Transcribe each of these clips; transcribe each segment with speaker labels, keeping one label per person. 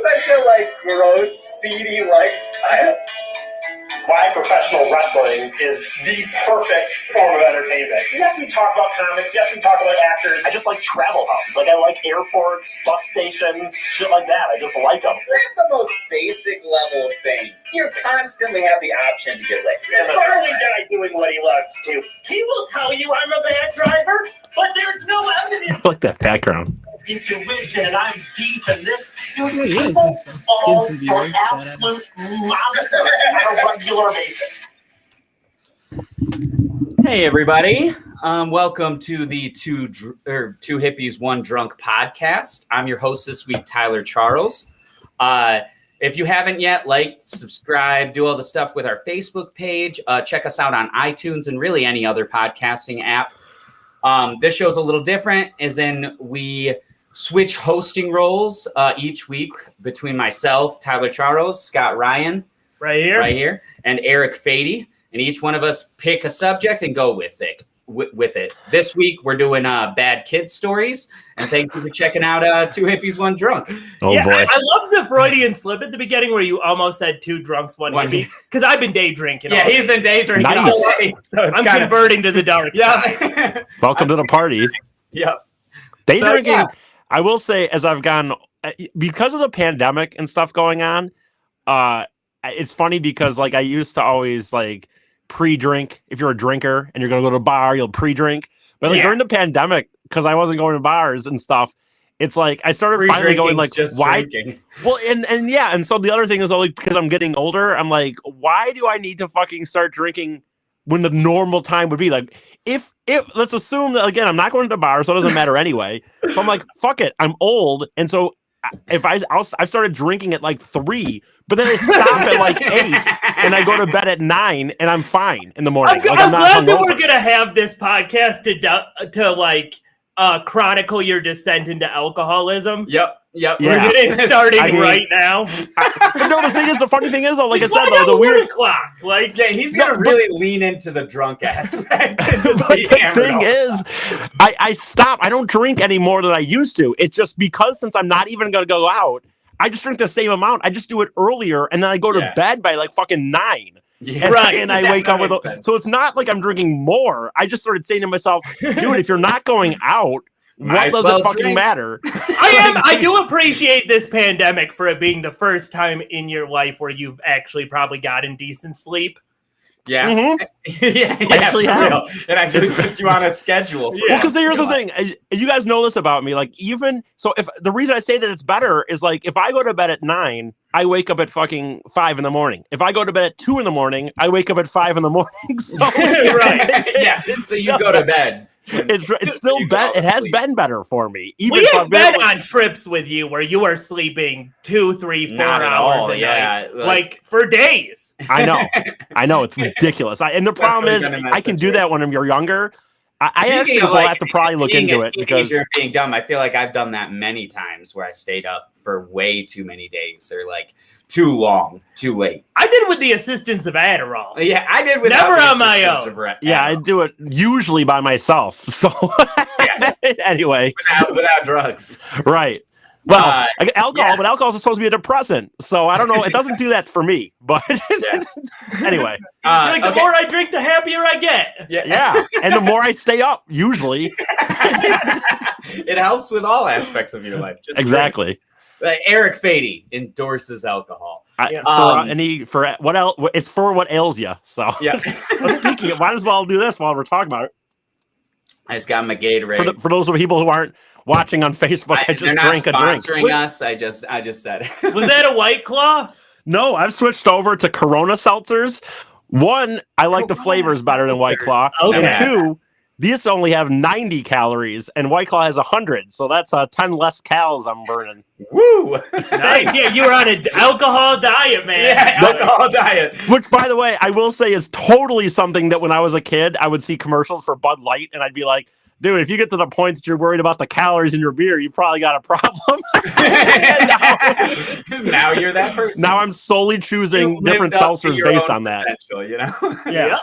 Speaker 1: such a gross, seedy lifestyle.
Speaker 2: Why professional wrestling is the perfect form of entertainment. Yes, we talk about comics. Yes, we talk about actors. I just like travel hubs. I like airports, bus stations, shit like that. I just like them.
Speaker 1: They're at the most basic level of fame. You constantly have the option to get laid.
Speaker 2: There's a guy doing what he loves to. He will tell you I'm a bad driver, but there's no evidence.
Speaker 3: I like that background.
Speaker 2: Intuition, and I'm deep in this. Dude,
Speaker 4: Yeah,
Speaker 2: people fall
Speaker 4: some
Speaker 2: for
Speaker 4: viewers,
Speaker 2: absolute monsters on a regular basis.
Speaker 5: Hey everybody, welcome to the Two Hippies, One Drunk podcast. I'm your host this week, Tyler Charles. If you haven't yet, subscribe, do all the stuff with our Facebook page. Check us out on iTunes and really any other podcasting app. This show's a little different, as in we switch hosting roles each week between myself, Tyler Charles, Scott Ryan, right here, and Eric Fady. And each one of us pick a subject and go with it. This week, we're doing bad kid stories. And thank you for checking out Two Hippies, One Drunk.
Speaker 3: Oh,
Speaker 4: yeah,
Speaker 3: boy.
Speaker 4: I love the Freudian slip at the beginning where you almost said two drunks, one hippie. Because I've been day drinking.
Speaker 5: Yeah, he's been day drinking.
Speaker 3: Nice.
Speaker 5: All day, so it's
Speaker 4: I'm converting to the dark side.
Speaker 5: Yeah.
Speaker 3: Welcome to the party.
Speaker 5: Yep.
Speaker 3: Day drinking,
Speaker 5: yeah.
Speaker 3: I will say, as I've gone, because of the pandemic and stuff going on, it's funny because I used to always pre-drink. If you're a drinker and you're going to go to a bar, you'll pre-drink. But during the pandemic, because I wasn't going to bars and stuff, it's I started finally going
Speaker 5: just
Speaker 3: why?
Speaker 5: Drinking.
Speaker 3: Well, and so the other thing is because I'm getting older, I'm why do I need to fucking start drinking when the normal time would be? If let's assume that again, I'm not going to the bar, so it doesn't matter anyway. So I'm fuck it, I'm old, and so if I started drinking at 3, but then I stop at 8, and I go to bed at 9, and I'm fine in the morning.
Speaker 4: I'm glad that we're gonna have this podcast to chronicle your descent into alcoholism.
Speaker 5: Yep.
Speaker 3: Yeah.
Speaker 4: We're getting starting right now.
Speaker 3: But no, the funny thing is though, like I said,
Speaker 4: though,
Speaker 3: the weird
Speaker 4: o'clock.
Speaker 5: He's gonna really lean into the drunk aspect. And just
Speaker 3: but the thing is, I stop. I don't drink any more than I used to. It's just because since I'm not even gonna go out, I just drink the same amount. I just do it earlier, and then I go to bed by fucking 9.
Speaker 5: Yeah,
Speaker 3: right. And I wake up with so it's not like I'm drinking more. I just started saying to myself, dude, if you're not going out, what does it fucking matter?
Speaker 4: I do appreciate this pandemic for it being the first time in your life where you've actually probably gotten decent sleep.
Speaker 5: Yeah.
Speaker 3: Mm-hmm.
Speaker 5: yeah,
Speaker 3: I actually have.
Speaker 5: It actually puts you on a schedule.
Speaker 3: Well, because here's the thing. You guys know this about me. If the reason I say that it's better is if I go to bed at 9, I wake up at fucking 5 in the morning. If I go to bed at 2 in the morning, I wake up at 5 in the morning. So,
Speaker 5: right. Yeah. So you go to bed.
Speaker 3: It's still it has been better for me.
Speaker 4: We have been on trips with you where you are sleeping 2, 3, 4 hours a night, for days.
Speaker 3: I know, it's ridiculous. And the problem is, I can do that when I'm younger. I actually will have to probably look into it because
Speaker 5: being dumb. I feel like I've done that many times where I stayed up for way too many days or too long, too late.
Speaker 4: I did with the assistance of Adderall.
Speaker 5: Yeah, I did with
Speaker 4: never on my own.
Speaker 3: Yeah, I do it usually by myself. So anyway,
Speaker 5: without drugs,
Speaker 3: right? Well, alcohol, but alcohol is supposed to be a depressant, so I don't know. It doesn't do that for me, but anyway.
Speaker 4: The more I drink, the happier I get.
Speaker 3: Yeah, and the more I stay up, usually.
Speaker 5: It helps with all aspects of your life. Just
Speaker 3: exactly.
Speaker 5: Eric Fady endorses alcohol.
Speaker 3: For what else? It's for what ails you. So
Speaker 5: yeah.
Speaker 3: Speaking of, might as well do this while we're talking about it.
Speaker 5: I just got my Gatorade.
Speaker 3: For those people who aren't watching on Facebook, I just drank a drink.
Speaker 5: Sponsoring us. I just said it.
Speaker 4: Was that a White Claw?
Speaker 3: No, I've switched over to Corona seltzers. One, I like the flavors better than White Claw.
Speaker 4: Okay.
Speaker 3: And 2, these only have 90 calories, and White Claw has 100. So that's 10 less calories I'm burning.
Speaker 5: Woo!
Speaker 4: Nice. Yeah, you were on an alcohol diet, man.
Speaker 5: Yeah, alcohol diet.
Speaker 3: Which, by the way, I will say is totally something that when I was a kid, I would see commercials for Bud Light, and I'd be like, dude, if you get to the point that you're worried about the calories in your beer, you probably got a problem.
Speaker 5: Now you're that person.
Speaker 3: Now I'm solely choosing different seltzers based on that.
Speaker 5: You know?
Speaker 3: Yeah.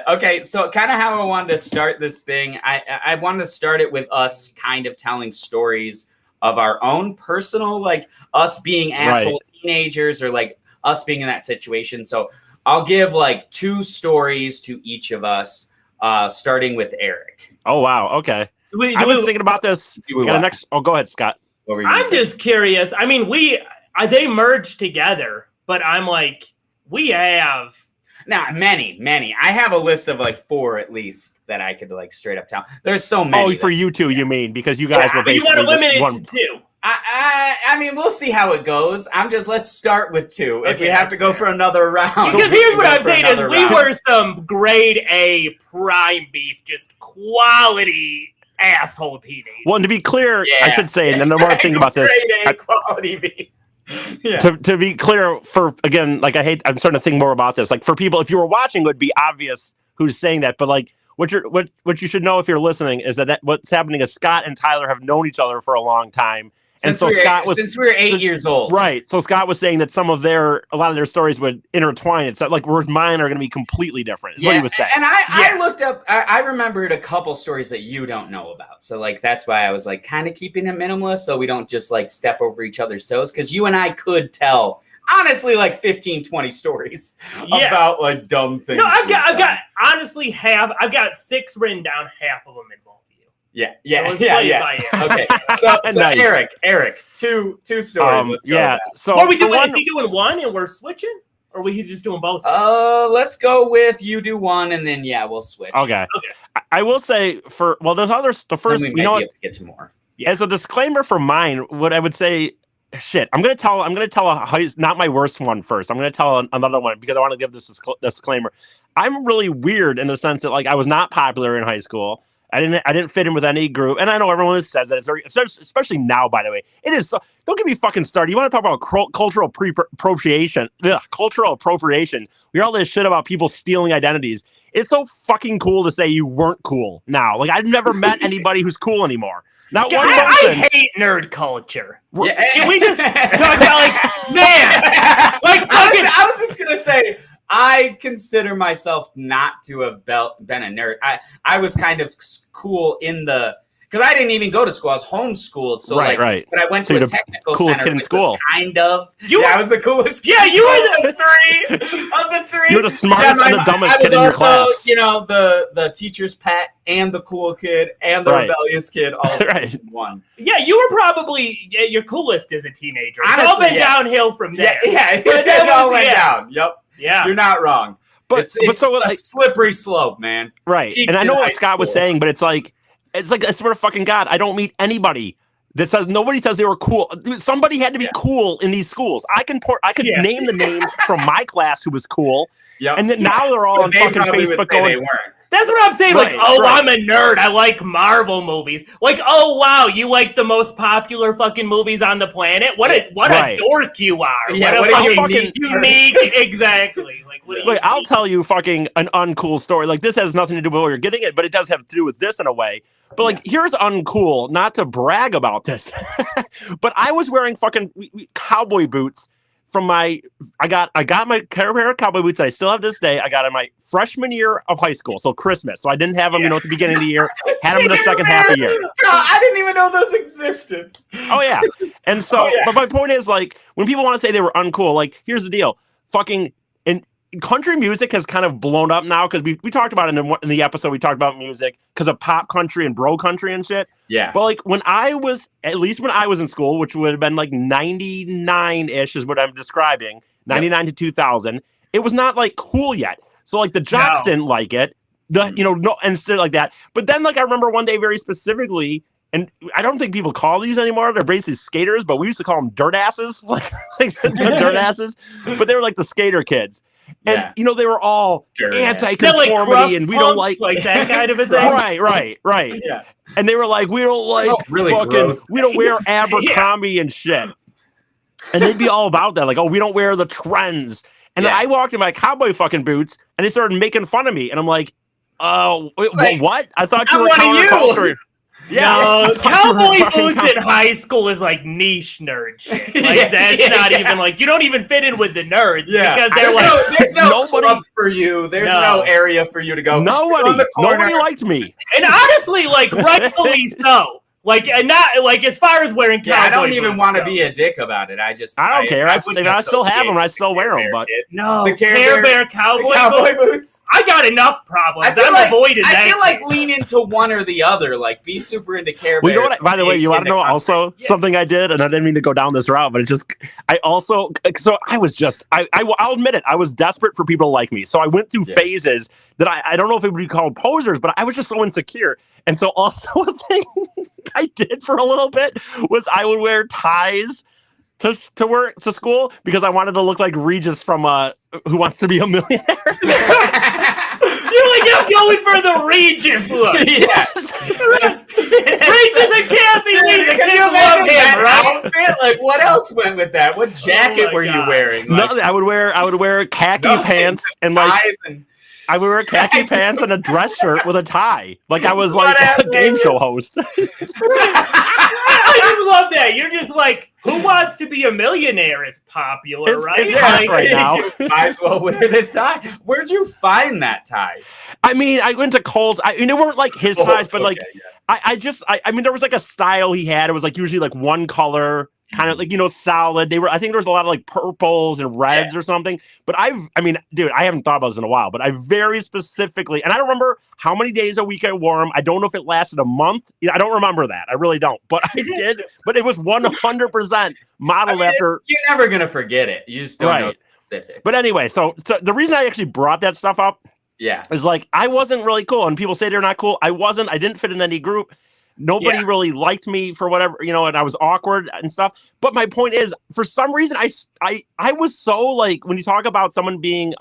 Speaker 5: Okay, so kind of how I wanted to start this thing, I wanted to start it with us kind of telling stories of our own personal, like us being asshole teenagers or like us being in that situation. So I'll give like 2 stories to each of us, starting with Eric.
Speaker 3: Oh, wow. Okay. I've been thinking about this. Go ahead, Scott.
Speaker 4: I'm just curious. I mean, they merged together, but I'm like, we have
Speaker 5: many. I have a list of like 4 at least that I could like straight up tell. There's so many.
Speaker 3: Oh, for you two, you mean, because you guys were basically
Speaker 4: you want to limit it to 2.
Speaker 5: I mean, we'll see how it goes. Let's start with 2. If we have to go for another round.
Speaker 4: Because here's what I'm saying is we were some grade A prime beef, just quality asshole teenagers.
Speaker 3: Well, and to be clear, I should say, and then the more I think about this,
Speaker 5: grade A quality beef. Yeah.
Speaker 3: To be clear, I'm starting to think more about this. Like for people, if you were watching, it would be obvious who's saying that. But like what you should know if you're listening is that what's happening is Scott and Tyler have known each other for a long time.
Speaker 5: Since we were 8 years old.
Speaker 3: Right. So Scott was saying that a lot of their stories would intertwine. It's like whereas mine are going to be completely different. Is what he was saying.
Speaker 5: And I looked up, I remembered a couple stories that you don't know about. So like, that's why I was like kind of keeping it minimalist. So we don't just like step over each other's toes. Cause you and I could tell honestly like 15, 20 stories about like dumb things.
Speaker 4: No, I've got 6 written down, half of them involved.
Speaker 5: Yeah.
Speaker 4: Okay.
Speaker 5: So
Speaker 3: Nice.
Speaker 5: Eric, two stories. Let's go.
Speaker 3: Yeah. So
Speaker 4: what are we doing? Is he doing 1 and we're switching, or he's just doing both?
Speaker 5: Let's go with you do 1 and then we'll switch.
Speaker 3: Okay. I will say there's others. The first,
Speaker 5: you know what? Get to more.
Speaker 3: As a disclaimer for mine, what I would say, I'm gonna tell not my worst one first. I'm gonna tell another one because I want to give this disclaimer. I'm really weird in the sense that like I was not popular in high school. I didn't fit in with any group, and I know everyone says that. It's very, especially now. By the way, it is. So, don't get me fucking started. You want to talk about cultural appropriation? Cultural appropriation. We hear all this shit about people stealing identities. It's so fucking cool to say you weren't cool now. Like I've never met anybody who's cool anymore. Not one person.
Speaker 4: I hate nerd culture. Can we just talk about like man? Like
Speaker 5: I was just gonna say. I consider myself not to have been a nerd. I was kind of cool because I didn't even go to school. I was homeschooled. So
Speaker 3: right.
Speaker 5: But I went to a technical
Speaker 3: coolest
Speaker 5: center.
Speaker 3: Kid in school.
Speaker 5: Kind of. I was the coolest kid.
Speaker 4: Yeah, you were
Speaker 5: the 3 of the 3.
Speaker 3: You were the smartest and the dumbest kid in your class.
Speaker 5: You know, the teacher's pet and the cool kid and the rebellious kid all in one.
Speaker 4: Yeah, you were probably your coolest as a teenager.
Speaker 5: Honestly,
Speaker 4: it's all been downhill from there.
Speaker 5: Yeah, it all went down. Yep.
Speaker 4: Yeah,
Speaker 5: you're not wrong. But it's a slippery slope, man.
Speaker 3: Right. And I know what Scott was saying, but it's like I swear to fucking God, I don't meet anybody that says nobody says they were cool. Somebody had to be cool in these schools. I could name the names from my class who was cool. Yeah. And then now they're all on fucking Facebook going.
Speaker 5: They weren't.
Speaker 4: That's what I'm saying.
Speaker 3: Right,
Speaker 4: I'm a nerd. I like Marvel movies. Like, oh wow, you like the most popular fucking movies on the planet? What a dork you are.
Speaker 5: Yeah,
Speaker 4: what a fucking unique exactly. Like
Speaker 3: I'll tell you fucking an uncool story. Like this has nothing to do with what you're getting at, but it does have to do with this in a way. But like here's uncool, not to brag about this. But I was wearing fucking cowboy boots from I got my pair of cowboy boots that I still have to this day. I got in my freshman year of high school, so Christmas. So I didn't have them, at the beginning of the year. Had them in the second half of the year.
Speaker 5: I didn't even know those existed.
Speaker 3: Oh yeah, and so, but my point is, like, when people want to say they were uncool, like, here's the deal: fucking and country music has kind of blown up now because we talked about it in the episode. We talked about music because of pop country and bro country and shit.
Speaker 5: Yeah.
Speaker 3: But like when I was in school, which would have been like 99-ish is what I'm describing, 99 to 2000, it was not like cool yet. So like the jocks didn't like it, and stuff like that. But then like I remember one day very specifically, and I don't think people call these anymore. They're basically skaters, but we used to call them dirt asses, like dirt asses. But they were like the skater kids. And they were all anti-conformity, and we don't like
Speaker 4: that kind of a thing.
Speaker 3: Right.
Speaker 5: Yeah.
Speaker 3: And they were like, we don't like
Speaker 5: really gross.
Speaker 3: We don't wear Abercrombie and shit. And they'd be all about that, like, oh, we don't wear the trends. And I walked in my cowboy fucking boots, and they started making fun of me. And I'm like, what? I thought you were counterculture.
Speaker 4: Yeah, no, cowboy boots in high school is like niche nerd shit. Like that's not even like you don't even fit in with the nerds because
Speaker 5: there's no club for you. There's no area for you to go.
Speaker 3: Nobody liked me.
Speaker 4: And honestly, like rightfully so. Like, and not like as far as wearing cowboy
Speaker 5: I don't even
Speaker 4: boots
Speaker 5: want to
Speaker 4: goes.
Speaker 5: be a dick about it. I
Speaker 3: don't care. I still have them. I still wear them. But
Speaker 4: No,
Speaker 5: the
Speaker 4: Care Bear cowboy
Speaker 5: boots.
Speaker 4: I got enough problems.
Speaker 5: I feel
Speaker 4: I'm
Speaker 5: like,
Speaker 4: avoiding that.
Speaker 5: I feel like lean into one or the other. Like be super into Care Bear.
Speaker 3: Well, you know what? By the way, you want to know also something I did, and I didn't mean to go down this route, but it's just I'll admit it. I was desperate for people to like me, so I went through phases that I don't know if it would be called posers, but I was just so insecure. And so also a thing I did for a little bit was I would wear ties to work to school because I wanted to look like Regis from Who Wants to Be a Millionaire.
Speaker 4: You're like, I'm going for the Regis look.
Speaker 5: Yes.
Speaker 4: Regis and Kathy Lee. The
Speaker 5: Can
Speaker 4: kids
Speaker 5: you
Speaker 4: love
Speaker 5: imagine
Speaker 4: him,
Speaker 5: that
Speaker 4: right?
Speaker 5: outfit? Like, what else went with that? What jacket were you wearing? Like,
Speaker 3: No, I would wear khaki pants and
Speaker 5: ties and
Speaker 3: I would wear khaki pants and a dress shirt with a tie. Like I was like a game show host.
Speaker 4: I just love that. You're just like, Who Wants to Be a Millionaire is popular, right?
Speaker 3: It's yes right now.
Speaker 5: You might as well wear this tie. Where'd you find that tie?
Speaker 3: I mean, I went to Kohl's. I mean, they weren't like his ties, but like, I mean, there was like a style he had. It was like usually like one color, kind of like, solid. I think there was a lot of like purples and reds or something. But I mean, dude, I haven't thought about this in a while, but I very specifically, and I don't remember how many days a week I wore them. I don't know if it lasted a month. I don't remember that. I really don't. But I did. But it was 100% modeled after.
Speaker 5: You're never going to forget it. You just don't know specifics.
Speaker 3: But anyway, so the reason I actually brought that stuff up is like, I wasn't really cool. And people say they're not cool. I wasn't. I didn't fit in any group. Nobody really liked me for whatever, and I was awkward and stuff. But my point is, for some reason, I was so like, when you talk about someone being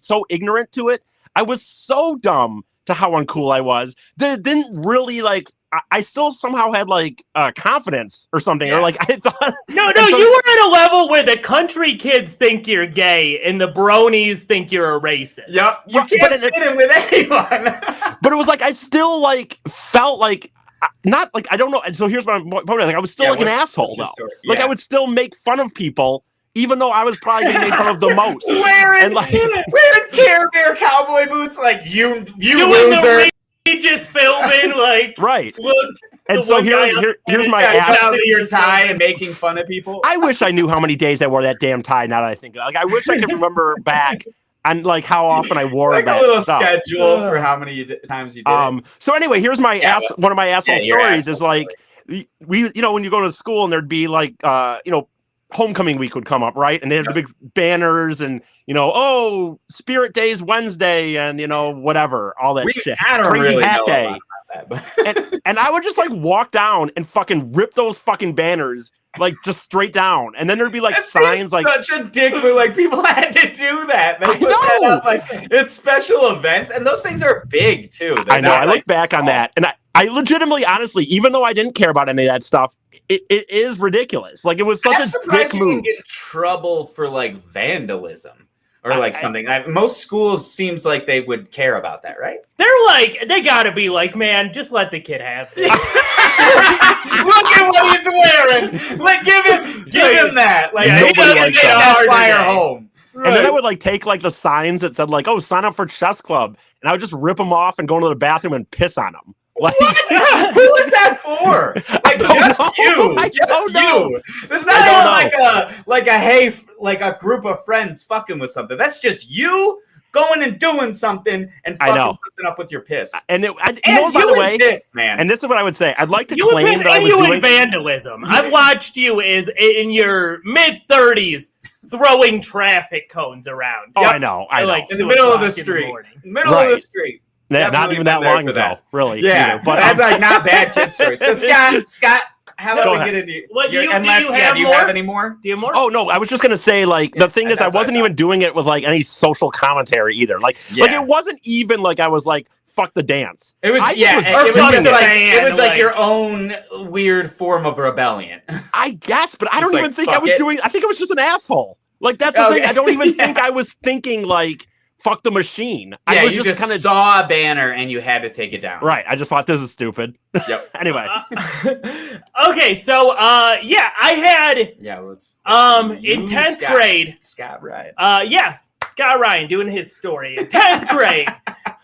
Speaker 3: so ignorant to it, I was so dumb to how uncool I was that it didn't really like. I still somehow had like confidence or something, or like I thought.
Speaker 4: No, you were at a level where the country kids think you're gay and the bronies think you're a racist.
Speaker 5: Yep, you can't fit in with anyone.
Speaker 3: But it was like I still like felt like not like I don't know. And so here's my point: like I was still like an asshole though. Like I would still make fun of people, even though I was probably getting made fun of the most.
Speaker 5: Wearing Care Bear cowboy boots, like you loser.
Speaker 4: Just filming like
Speaker 3: right.
Speaker 4: Look,
Speaker 3: and so here's my ass
Speaker 5: to your tie and making fun of people.
Speaker 3: I wish I knew how many days I wore that damn tie. Now that I think, like, I wish I could remember back and like how often I wore
Speaker 5: like
Speaker 3: that.
Speaker 5: A little
Speaker 3: stuff.
Speaker 5: Schedule for how many times you did. It.
Speaker 3: So anyway, here's my one of my asshole stories is like
Speaker 5: story.
Speaker 3: we when you go to school and there'd be like homecoming week would come up, right? And they had the big banners and, Spirit Day's Wednesday and, whatever, all that shit.
Speaker 5: I don't
Speaker 3: Crazy
Speaker 5: really
Speaker 3: Hat
Speaker 5: know
Speaker 3: Day.
Speaker 5: about that, but
Speaker 3: and I would just like walk down and fucking rip those fucking banners like just straight down. And then there'd be like signs like
Speaker 5: such a dick move. Like people had to do that. They put that up, like it's special events and those things are big too.
Speaker 3: I know. I look back on that and I legitimately, honestly, even though I didn't care about any of that stuff, it is ridiculous. Like it was such a dick move.
Speaker 5: You get in trouble for like vandalism or like something. Most schools seems like they would care about that, right?
Speaker 4: They gotta be like, man, just let the kid have this.
Speaker 5: Look at what he's wearing. Like give him that. Like
Speaker 3: nobody likes
Speaker 5: take that fire home.
Speaker 3: Right. And then I would like take like the signs that said like, "Oh, sign up for chess club," and I would just rip them off and go into the bathroom and piss on them. Like,
Speaker 5: what? Who is that for? Like just you. Just you. There's not like a group of friends fucking with something. That's just you going and doing something and fucking something up with your piss.
Speaker 3: By the way,
Speaker 5: piss, man.
Speaker 3: And this is what I would say. I'd like to claim that I was doing
Speaker 4: vandalism. I've watched you in your mid-30s throwing traffic cones around.
Speaker 3: Oh, I know.
Speaker 4: Like
Speaker 5: in the middle of the street. Middle of the street.
Speaker 3: Not even that long ago, really.
Speaker 5: Yeah,
Speaker 3: either. But
Speaker 5: that's like not bad kid stories. So Scott, how about we get into
Speaker 4: do you have any more? Do you have more?
Speaker 3: Oh no, I was just gonna say like the thing is I wasn't even doing it with like any social commentary either. Like it wasn't even like I was like fuck the dance.
Speaker 5: It was it was like your own weird form of rebellion.
Speaker 3: I guess, but I don't even think I was doing. I think I was just an asshole. Like that's the thing. I don't even think I was thinking like. Fuck the machine.
Speaker 5: Yeah,
Speaker 3: I was
Speaker 5: you just kind of saw a banner and you had to take it down.
Speaker 3: Right. I just thought this is stupid.
Speaker 5: Yep.
Speaker 3: Anyway.
Speaker 4: Okay, so I had in 10th grade.
Speaker 5: Scott Ryan.
Speaker 4: Scott Ryan doing his story. In 10th grade,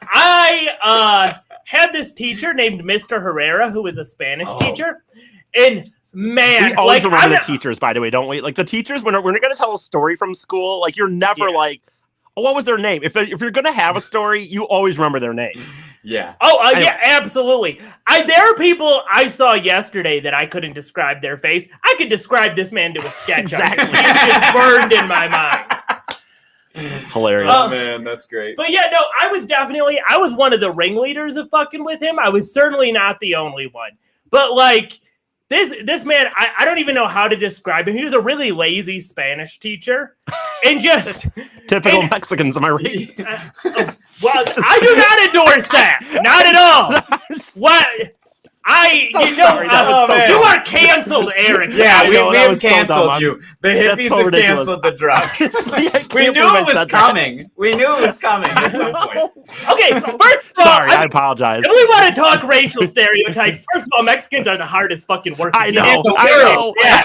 Speaker 4: I had this teacher named Mr. Herrera, who was a Spanish teacher. And man,
Speaker 3: we always
Speaker 4: like,
Speaker 3: remember the teachers, by the way, don't we? Like the teachers, when we're going to tell a story from school, like you're never like, oh, what was their name? If you're going to have a story, you always remember their name.
Speaker 5: Yeah.
Speaker 4: Oh, anyway. Yeah, absolutely. There are people I saw yesterday that I couldn't describe their face. I could describe this man to a sketch.
Speaker 3: Exactly.
Speaker 4: It's just burned in my mind.
Speaker 3: Hilarious.
Speaker 5: Oh, man, that's great.
Speaker 4: But yeah, no, I was one of the ringleaders of fucking with him. I was certainly not the only one. But like, This man, I don't even know how to describe him. He was a really lazy Spanish teacher, and just
Speaker 3: typical Mexicans. Am I right?
Speaker 4: Well, I do not endorse that. Not at all. What? You are canceled, Eric.
Speaker 5: Yeah, we have canceled you. The hippies have canceled the drunk. We knew it was coming. We knew it was coming at some point.
Speaker 4: Okay, so first of all,
Speaker 3: I apologize.
Speaker 4: If we want to talk racial stereotypes, first of all, Mexicans are the hardest fucking workers.
Speaker 3: I know.
Speaker 4: Yeah,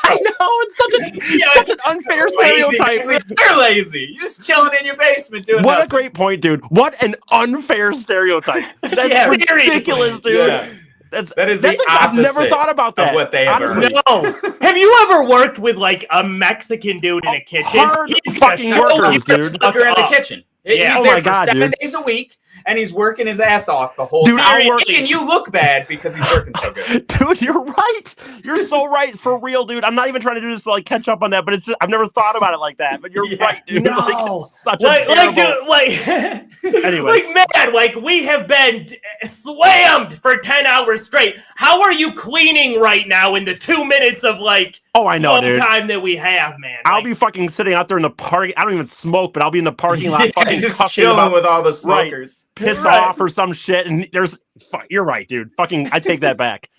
Speaker 3: I know. It's such an unfair stereotype.
Speaker 5: They're lazy. You're just chilling in your basement doing
Speaker 3: What
Speaker 5: nothing.
Speaker 3: a great point, dude. What an unfair stereotype. That's ridiculous, dude.
Speaker 5: Yeah.
Speaker 3: That is the I've never thought about that.
Speaker 5: What they ever
Speaker 4: No. Have you ever worked with like a Mexican dude in a kitchen?
Speaker 3: Hard fucking workers, dude.
Speaker 5: Worker in the kitchen.
Speaker 4: Yeah.
Speaker 5: He's there for 7 days a week, and he's working his ass off the whole time. And you look bad because he's working so good.
Speaker 3: Dude, you're right. You're so right. For real, dude. I'm not even trying to do this to like catch up on that, but it's just, I've never thought about it like that. But you're right, dude.
Speaker 4: No.
Speaker 3: Like, it's such a terrible...
Speaker 4: Anyways. Like, man, like we have been slammed for 10 hours straight. How are you cleaning right now in the 2 minutes of like
Speaker 3: I know, dude.
Speaker 4: time that we have, man?
Speaker 3: I'll be fucking sitting out there in the park. I don't even smoke, but I'll be in the parking lot fucking
Speaker 5: just chilling with all the smokers.
Speaker 3: Right, pissed off or some shit. And you're right, dude. Fucking, I take that back.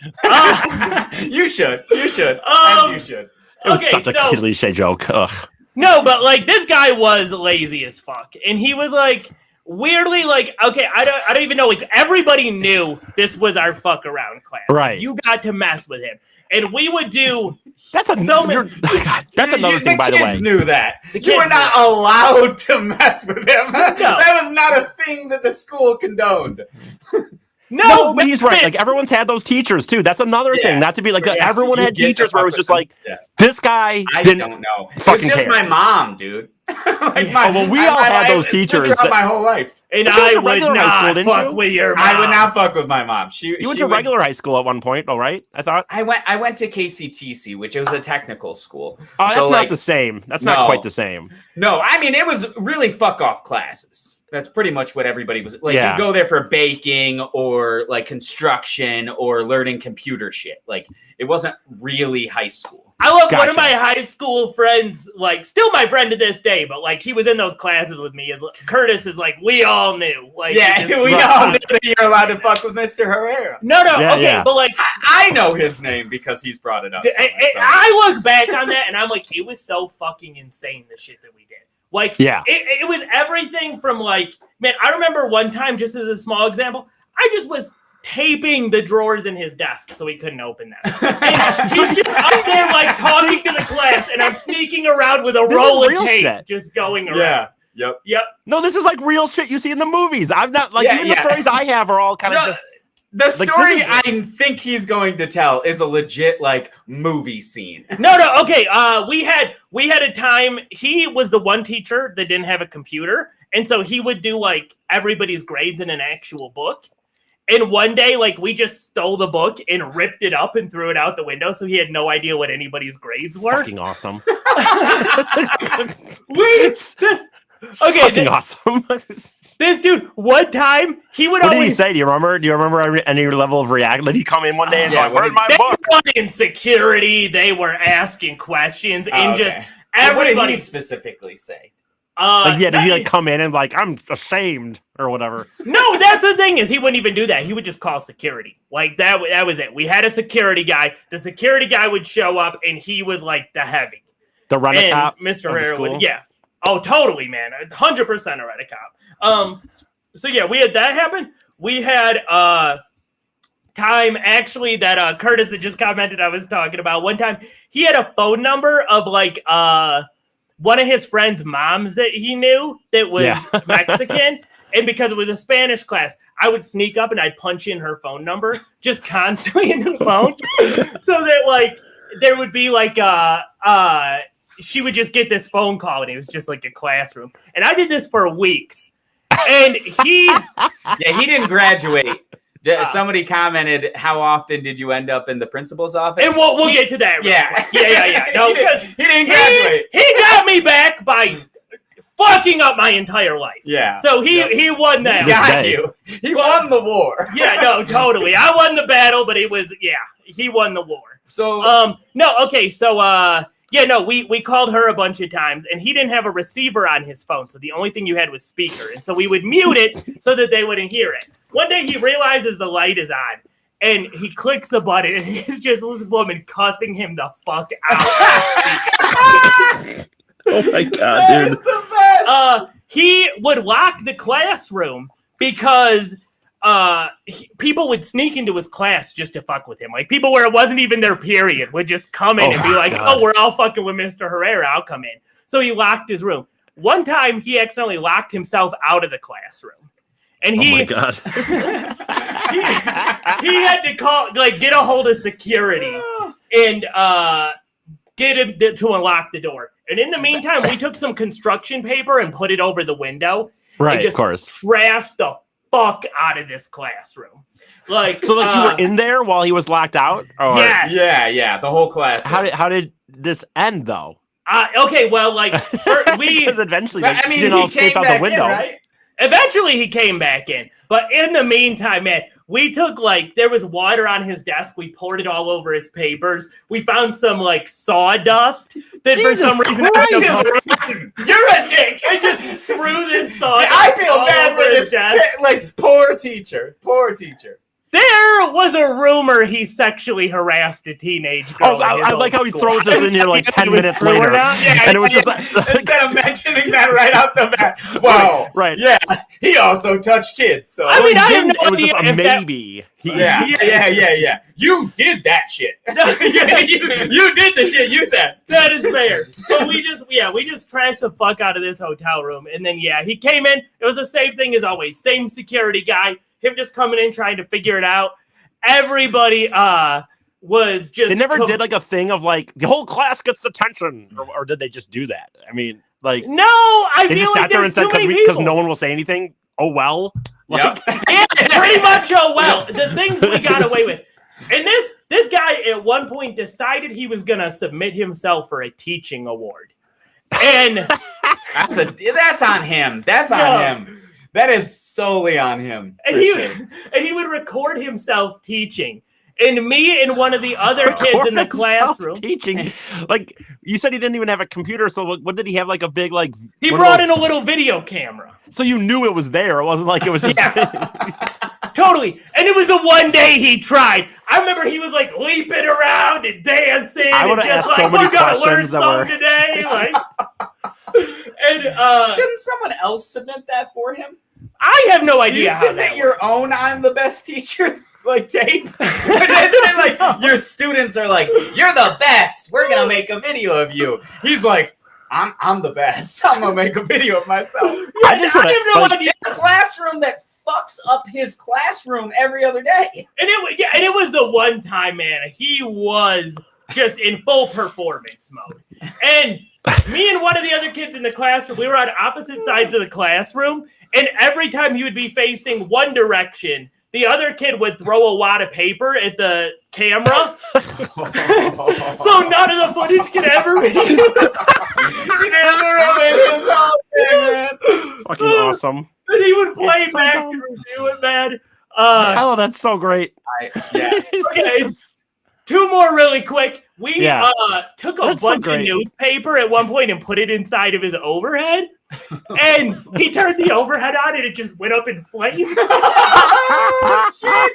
Speaker 5: You should. You should. As you should.
Speaker 3: It was such a cliche joke. Ugh.
Speaker 4: No, but like this guy was lazy as fuck. And he was like weirdly like, okay, I don't even know, like everybody knew this was our fuck around class.
Speaker 3: Right.
Speaker 4: You got to mess with him. And we would do
Speaker 3: that's another thing, by the way.
Speaker 5: The kids knew that. You were not allowed to mess with him. No. That was not a thing that the school condoned.
Speaker 4: No,
Speaker 3: but he's right. Like everyone's had those teachers too. That's another thing. Not to be like everyone had teachers where it was just like this guy.
Speaker 5: I don't know. It's just my mom, dude.
Speaker 3: We all had those teachers
Speaker 5: my whole life,
Speaker 4: and I would not fuck with your mom.
Speaker 5: I would not fuck with my mom. You
Speaker 3: went to regular high school at one point, all right? I thought
Speaker 5: I went to KCTC, which was a technical school.
Speaker 3: Oh, that's not the same. That's not quite the same.
Speaker 5: No, I mean it was really fuck off classes. That's pretty much what everybody was like. You go there for baking or like construction or learning computer shit. Like it wasn't really high school.
Speaker 4: I love one of my high school friends, like still my friend to this day, but like he was in those classes with me. Curtis is like, we all knew. Like,
Speaker 5: we all knew that you're allowed to fuck with Mr. Herrera.
Speaker 4: No, okay, but like
Speaker 5: I know his name because he's brought it up.
Speaker 4: I look back on that and I'm like, it was so fucking insane the shit that we did. Like, it was everything from like, man, I remember one time, just as a small example, I just was taping the drawers in his desk so he couldn't open them. And he's just out there like talking to the class, and I'm sneaking around with a roll of tape, just going around.
Speaker 5: Yep.
Speaker 3: No, this is like real shit you see in the movies. I've not like even the stories I have are all kind of just.
Speaker 5: The story I think he's going to tell is a legit like movie scene.
Speaker 4: No, okay. We had a time. He was the one teacher that didn't have a computer, and so he would do like everybody's grades in an actual book. And one day, like we just stole the book and ripped it up and threw it out the window, so he had no idea what anybody's grades were.
Speaker 3: Fucking awesome.
Speaker 4: Fucking
Speaker 3: awesome.
Speaker 4: This dude, one time, he would
Speaker 3: What
Speaker 4: always...
Speaker 3: did he say? Do you remember any level of reaction? Did he come in one day and like, where's my book?
Speaker 4: They were in security. They were asking questions and just everybody...
Speaker 5: What did he specifically say?
Speaker 3: Did he like come in and like, I'm ashamed or whatever?
Speaker 4: No, that's the thing is he wouldn't even do that. He would just call security. Like that was it. We had a security guy. The security guy would show up and he was like the heavy.
Speaker 3: The rent-a-cop?
Speaker 4: Mr. Herrera would, Oh, totally, man. 100% a rent-a-cop. So yeah, we had that happen. We had time actually that Curtis that just commented I was talking about. One time he had a phone number of like one of his friends' moms that he knew that was Mexican. And because it was a Spanish class, I would sneak up and I'd punch in her phone number just constantly into the phone so that like there would be like she would just get this phone call and it was just like a classroom. And I did this for weeks. And he
Speaker 5: didn't graduate. Somebody commented, how often did you end up in the principal's office?
Speaker 4: And we'll get to that. Yeah. No, because
Speaker 5: he didn't graduate.
Speaker 4: He got me back by fucking up my entire life.
Speaker 5: Yeah.
Speaker 4: So he won that.
Speaker 5: He won the war.
Speaker 4: Yeah, no, totally. I won the battle, but he won the war.
Speaker 5: So
Speaker 4: we called her a bunch of times, and he didn't have a receiver on his phone, so the only thing you had was speaker, and so we would mute it so that they wouldn't hear it. One day he realizes the light is on, and he clicks the button, and it's just this woman cussing him the fuck out.
Speaker 3: Oh my God,
Speaker 5: that
Speaker 3: dude.
Speaker 5: is the best.
Speaker 4: He would lock the classroom because people would sneak into his class just to fuck with him. Like people where it wasn't even their period would just come in and be like,
Speaker 3: God.
Speaker 4: "Oh, we're all fucking with Mr. Herrera. I'll come in." So he locked his room. One time he accidentally locked himself out of the classroom. And
Speaker 3: Oh my God.
Speaker 4: he had to get a hold of security and get him to unlock the door. And in the meantime, we took some construction paper and put it over the window.
Speaker 3: Right,
Speaker 4: and just
Speaker 3: of course.
Speaker 4: Trashed the fuck out of this classroom.
Speaker 3: So you were in there while he was locked out? Or?
Speaker 4: Yes.
Speaker 5: Yeah. The whole class.
Speaker 3: How did this end though?
Speaker 4: Okay, well,
Speaker 3: Because eventually,
Speaker 5: he
Speaker 3: didn't all escape out the window.
Speaker 5: right?
Speaker 4: Eventually he came back in. But in the meantime, man, we took there was water on his desk. We poured it all over his papers. We found some sawdust that for some reason
Speaker 5: You're a dick.
Speaker 4: I just threw this sawdust.
Speaker 5: I feel
Speaker 4: all
Speaker 5: bad
Speaker 4: over
Speaker 5: for
Speaker 4: his
Speaker 5: this
Speaker 4: desk.
Speaker 5: poor teacher. Poor teacher.
Speaker 4: There was a rumor he sexually harassed a teenage girl.
Speaker 3: I like how he throws this in here 10 minutes
Speaker 4: true or
Speaker 3: later.
Speaker 4: not?
Speaker 3: And it was just
Speaker 5: Instead of mentioning that right out the bat. Well,
Speaker 3: right.
Speaker 5: Yeah, he also touched kids. So
Speaker 4: I mean, I have no
Speaker 3: it was just
Speaker 4: idea
Speaker 3: a
Speaker 4: if that-
Speaker 3: maybe.
Speaker 5: Yeah. You did that shit. you did the shit you said.
Speaker 4: That is fair. But we just trashed the fuck out of this hotel room. And then, he came in. It was the same thing as always. Same security guy. Him just coming in trying to figure it out. Everybody was just...
Speaker 3: They never did a thing of the whole class gets attention. Or did they just do that? I mean,
Speaker 4: No, I
Speaker 3: they
Speaker 4: feel
Speaker 3: just
Speaker 4: like
Speaker 3: sat there and said,
Speaker 4: because
Speaker 3: because no one will say anything, oh well.
Speaker 4: Yeah, pretty much. Oh well, the things we got away with, and this guy at one point decided he was gonna submit himself for a teaching award, and
Speaker 5: that's on him. That's on him. That is solely on him.
Speaker 4: And he would record himself teaching. And me and one of the other kids in the classroom
Speaker 3: teaching, you said he didn't even have a computer. So what did he have? A big
Speaker 4: He brought in a little video camera.
Speaker 3: So you knew it was there. It wasn't like it was.
Speaker 4: Totally. And it was the one day he tried. I remember he was leaping around and dancing.
Speaker 3: I would have asked so many questions that were
Speaker 4: today.
Speaker 5: Shouldn't someone else submit that for him?
Speaker 4: I have no idea.
Speaker 5: You
Speaker 4: how
Speaker 5: submit
Speaker 4: that
Speaker 5: your
Speaker 4: works.
Speaker 5: own "I'm the best teacher" tape. Isn't it your students are you're the best. We're gonna make a video of you. He's like, I'm the best. I'm gonna make a video of myself.
Speaker 4: Yeah, I have no idea.
Speaker 5: A classroom that fucks up his classroom every other day.
Speaker 4: And it was the one time, man. He was just in full performance mode. And me and one of the other kids in the classroom, we were on opposite sides of the classroom. And every time he would be facing one direction, the other kid would throw a wad of paper at the camera. So none of the footage could ever be used.
Speaker 5: He never ruined his whole thing, man.
Speaker 3: Fucking awesome.
Speaker 4: And he would play
Speaker 3: so
Speaker 4: back
Speaker 3: dumb.
Speaker 4: and review it, man.
Speaker 3: Oh, that's so great.
Speaker 4: Okay. Two more really quick. We took a bunch of newspaper at one point and put it inside of his overhead. And he turned the overhead on and it just went up in flames.
Speaker 5: Oh, shit.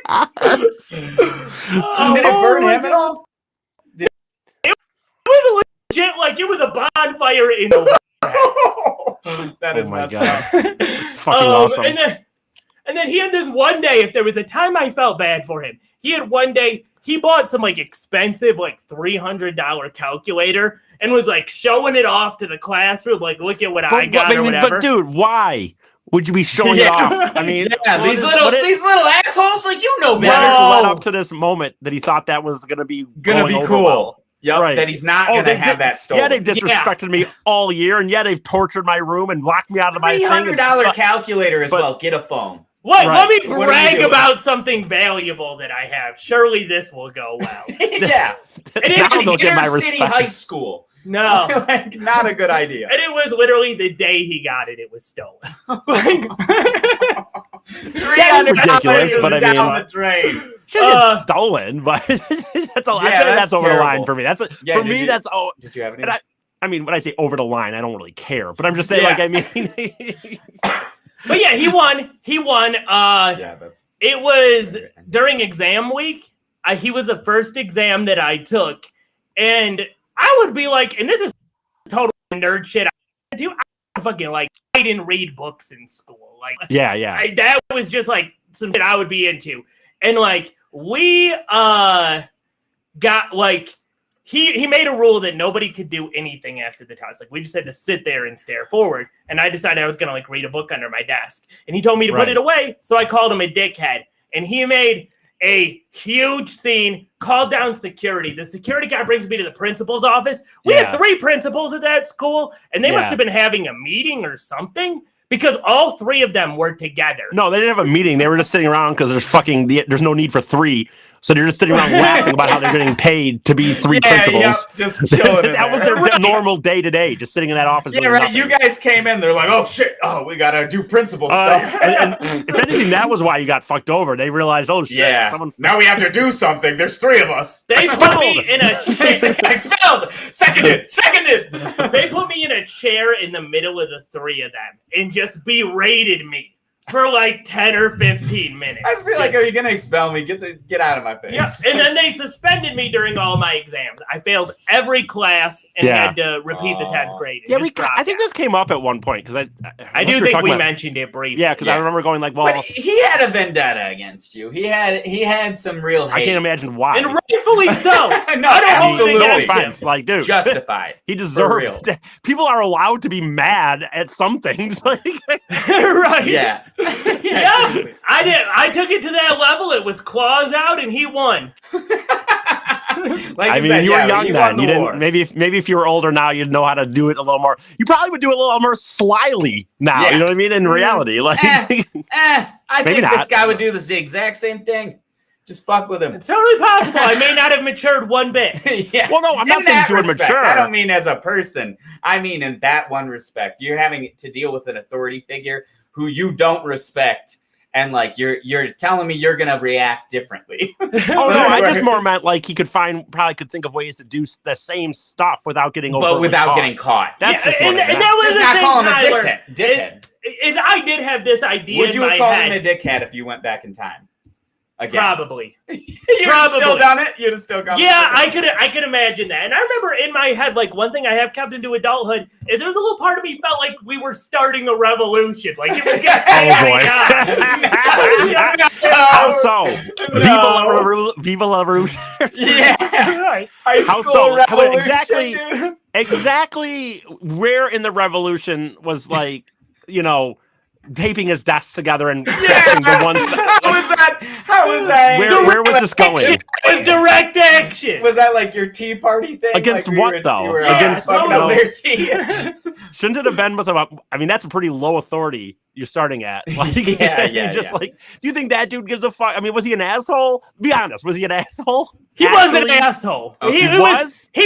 Speaker 5: Did it burn him at all?
Speaker 4: It was legit, it was a bonfire in the
Speaker 5: That is
Speaker 3: my
Speaker 5: messed
Speaker 3: God.
Speaker 5: up.
Speaker 3: It's fucking awesome.
Speaker 4: And then he had this one day, if there was a time I felt bad for him, he had one day, he bought some expensive $300 calculator and was showing it off to the classroom, look at what I got or whatever.
Speaker 3: But dude, why? would you be showing it off? I mean,
Speaker 5: these little assholes, like
Speaker 3: what
Speaker 5: better.
Speaker 3: has led up to this moment that he thought that was going to be
Speaker 5: cool?
Speaker 3: Well?
Speaker 5: Yep,
Speaker 3: right.
Speaker 5: that he's not going to have that stolen.
Speaker 3: Yeah, they've disrespected me all year, and they've tortured my room and locked me out of my
Speaker 5: $300 calculator as well. Get a phone.
Speaker 4: What? Right. Let me brag about something valuable that I have. Surely this will go well.
Speaker 5: Yeah.
Speaker 3: It is
Speaker 5: inner city high school.
Speaker 4: No.
Speaker 5: Like, not a good idea.
Speaker 4: And it was literally the day he got it, it was stolen.
Speaker 3: That is ridiculous, but I mean,
Speaker 5: down the drain.
Speaker 3: Should get stolen, but that's all. I think that's over the line for me. That's for me. That's oh.
Speaker 5: Did you have any?
Speaker 3: I mean, when I say over the line, I don't really care. But I'm just saying, like, I mean.
Speaker 4: But yeah, he won. He won. It was during exam week. He was the first exam that I took, and I would be like, and this is total nerd shit. I didn't read books in school. Like, that was just like some shit I would be into, and like we got like. He made a rule that nobody could do anything after the test. Like, we just had to sit there and stare forward. And I decided I was going to, like, read a book under my desk. And he told me to put it away, so I called him a dickhead. And he made a huge scene, called down security. The security guy brings me to the principal's office. We had 3 principals at that school, and they must have been having a meeting or something. Because all 3 of them were together.
Speaker 3: No, they didn't have a meeting. They were just sitting around because there's no need for 3. So they're just sitting around laughing about how they're getting paid to be 3 principals.
Speaker 5: Yep, just chilling.
Speaker 3: That was their normal day to day, just sitting in that office.
Speaker 5: Yeah, right. Nothing. You guys came in, they're like, "Oh shit! Oh, we gotta do principal stuff."
Speaker 3: And if anything, that was why you got fucked over. They realized, "Oh shit!
Speaker 5: Yeah. Now we have to do something." There's 3 of us.
Speaker 4: They put me in a chair.
Speaker 5: I spelled. Seconded.
Speaker 4: They put me in a chair in the middle of the 3 of them and just berated me for like 10 or 15 minutes.
Speaker 5: I just feel like, are you gonna expel me? Get out of my face.
Speaker 4: Yes, and then they suspended me during all my exams. I failed every class and had to repeat the 10th grade.
Speaker 3: Yeah, I think this came up at one point because
Speaker 4: I do think we mentioned it briefly.
Speaker 3: Yeah, because I remember going like, well,
Speaker 5: but he had a vendetta against you. He had some real hate.
Speaker 3: I can't imagine why,
Speaker 4: and rightfully so.
Speaker 5: No, absolutely.
Speaker 3: No offense, like, dude,
Speaker 5: it's justified.
Speaker 3: He deserved it. People are allowed to be mad at some things, like
Speaker 4: right?
Speaker 5: Yeah.
Speaker 4: Yeah, I did. I took it to that level. It was claws out, and he won.
Speaker 5: Like
Speaker 3: I mean, you were young then. You didn't. Maybe if you were older now, you'd know how to do it a little more. You probably would do it a little more slyly now. You know what I mean? In reality, like,
Speaker 5: I think this guy would do the exact same thing. Just fuck with him.
Speaker 4: It's totally possible. I may not have matured one bit.
Speaker 5: Yeah.
Speaker 3: Well, no, I'm not saying you were mature.
Speaker 5: I don't mean as a person. I mean in that one respect. You're having to deal with an authority figure who you don't respect, and like you're telling me you're gonna react differently.
Speaker 3: Oh no, I just more meant like he probably could think of ways to do the same stuff without getting
Speaker 5: getting caught.
Speaker 3: That's just
Speaker 4: and that was
Speaker 5: just not call him a dickhead.
Speaker 4: I did have this idea.
Speaker 5: Would you have called him a dickhead if you went back in time? Again.
Speaker 4: Probably.
Speaker 5: You'd have still done it? You'd have still gone.
Speaker 4: Yeah, I could imagine that. And I remember in my head, like, one thing I have kept into adulthood is there was a little part of me felt like we were starting a revolution. Like, it was getting
Speaker 3: How so? Viva la revolution.
Speaker 5: Yeah.
Speaker 4: Right.
Speaker 3: How so? Exactly where in the revolution was, like, you know, taping his desk together and the one side.
Speaker 5: How was that?
Speaker 3: Where was this going?
Speaker 4: It was direct action.
Speaker 5: Was that like your tea party thing?
Speaker 3: Against
Speaker 5: like
Speaker 3: what though?
Speaker 5: Against their tea.
Speaker 3: Shouldn't it have been with about? I mean, that's a pretty low authority you're starting at. Like, like, do you think that dude gives a fuck? I mean, was he an asshole? Be honest, was he an asshole?
Speaker 4: He was an asshole.
Speaker 3: Okay.
Speaker 4: He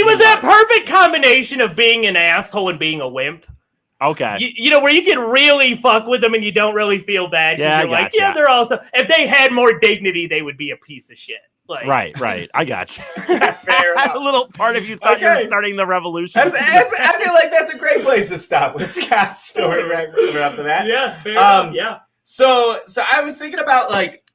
Speaker 4: was that perfect combination of being an asshole and being a wimp.
Speaker 3: Okay.
Speaker 4: You know, where you can really fuck with them and you don't really feel bad.
Speaker 3: Yeah,
Speaker 4: you're like, yeah, they're also, if they had more dignity, they would be a piece of shit. Like,
Speaker 3: right. I got you.
Speaker 5: Fair enough.
Speaker 3: A little part of you thought you were starting the revolution.
Speaker 5: I feel like that's a great place to stop with Scott's story right after that.
Speaker 4: Yes, fair enough, yeah.
Speaker 5: So I was thinking about, like,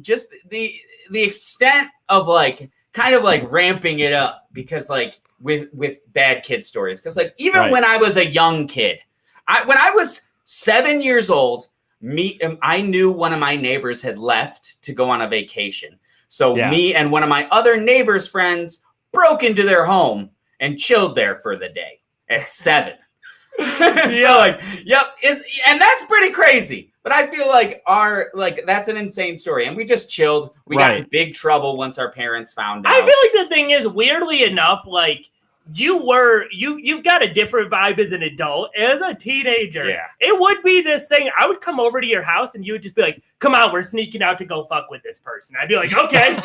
Speaker 5: just the extent of, like, kind of like ramping it up because, like, with bad kid stories. Because, like, even when I was a young kid, when I was 7 years old, I knew one of my neighbors had left to go on a vacation. So me and one of my other neighbors' friends broke into their home and chilled there for the day at 7. Yep, and that's pretty crazy. But I feel like that's an insane story, and we just chilled. We got in big trouble once our parents found out.
Speaker 4: I feel like the thing is, weirdly enough, like you got a different vibe as an adult. As a teenager, it would be this thing. I would come over to your house, and you would just be like, "Come on, we're sneaking out to go fuck with this person." I'd be like, "Okay,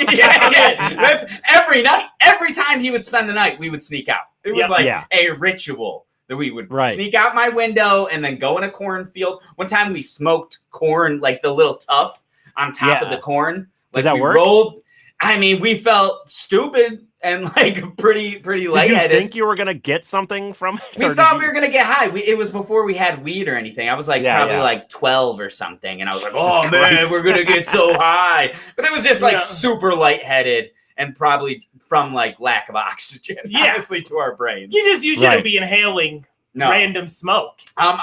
Speaker 5: That's every night. Every time he would spend the night, we would sneak out. It was a ritual. That we would sneak out my window and then go in a cornfield. One time we smoked corn, like the little tuff on top of the corn. Like
Speaker 3: Does that work?
Speaker 5: Rolled. I mean, we felt stupid and like pretty lightheaded.
Speaker 3: Did you think you were gonna get something from it?
Speaker 5: We thought we were gonna get high. It was before we had weed or anything. I was like probably like 12 or something, and I was like, "Oh man, we're gonna get so high!" But it was just like super lightheaded. And probably from like lack of oxygen, honestly, to our brains.
Speaker 4: You shouldn't be inhaling random smoke.
Speaker 5: One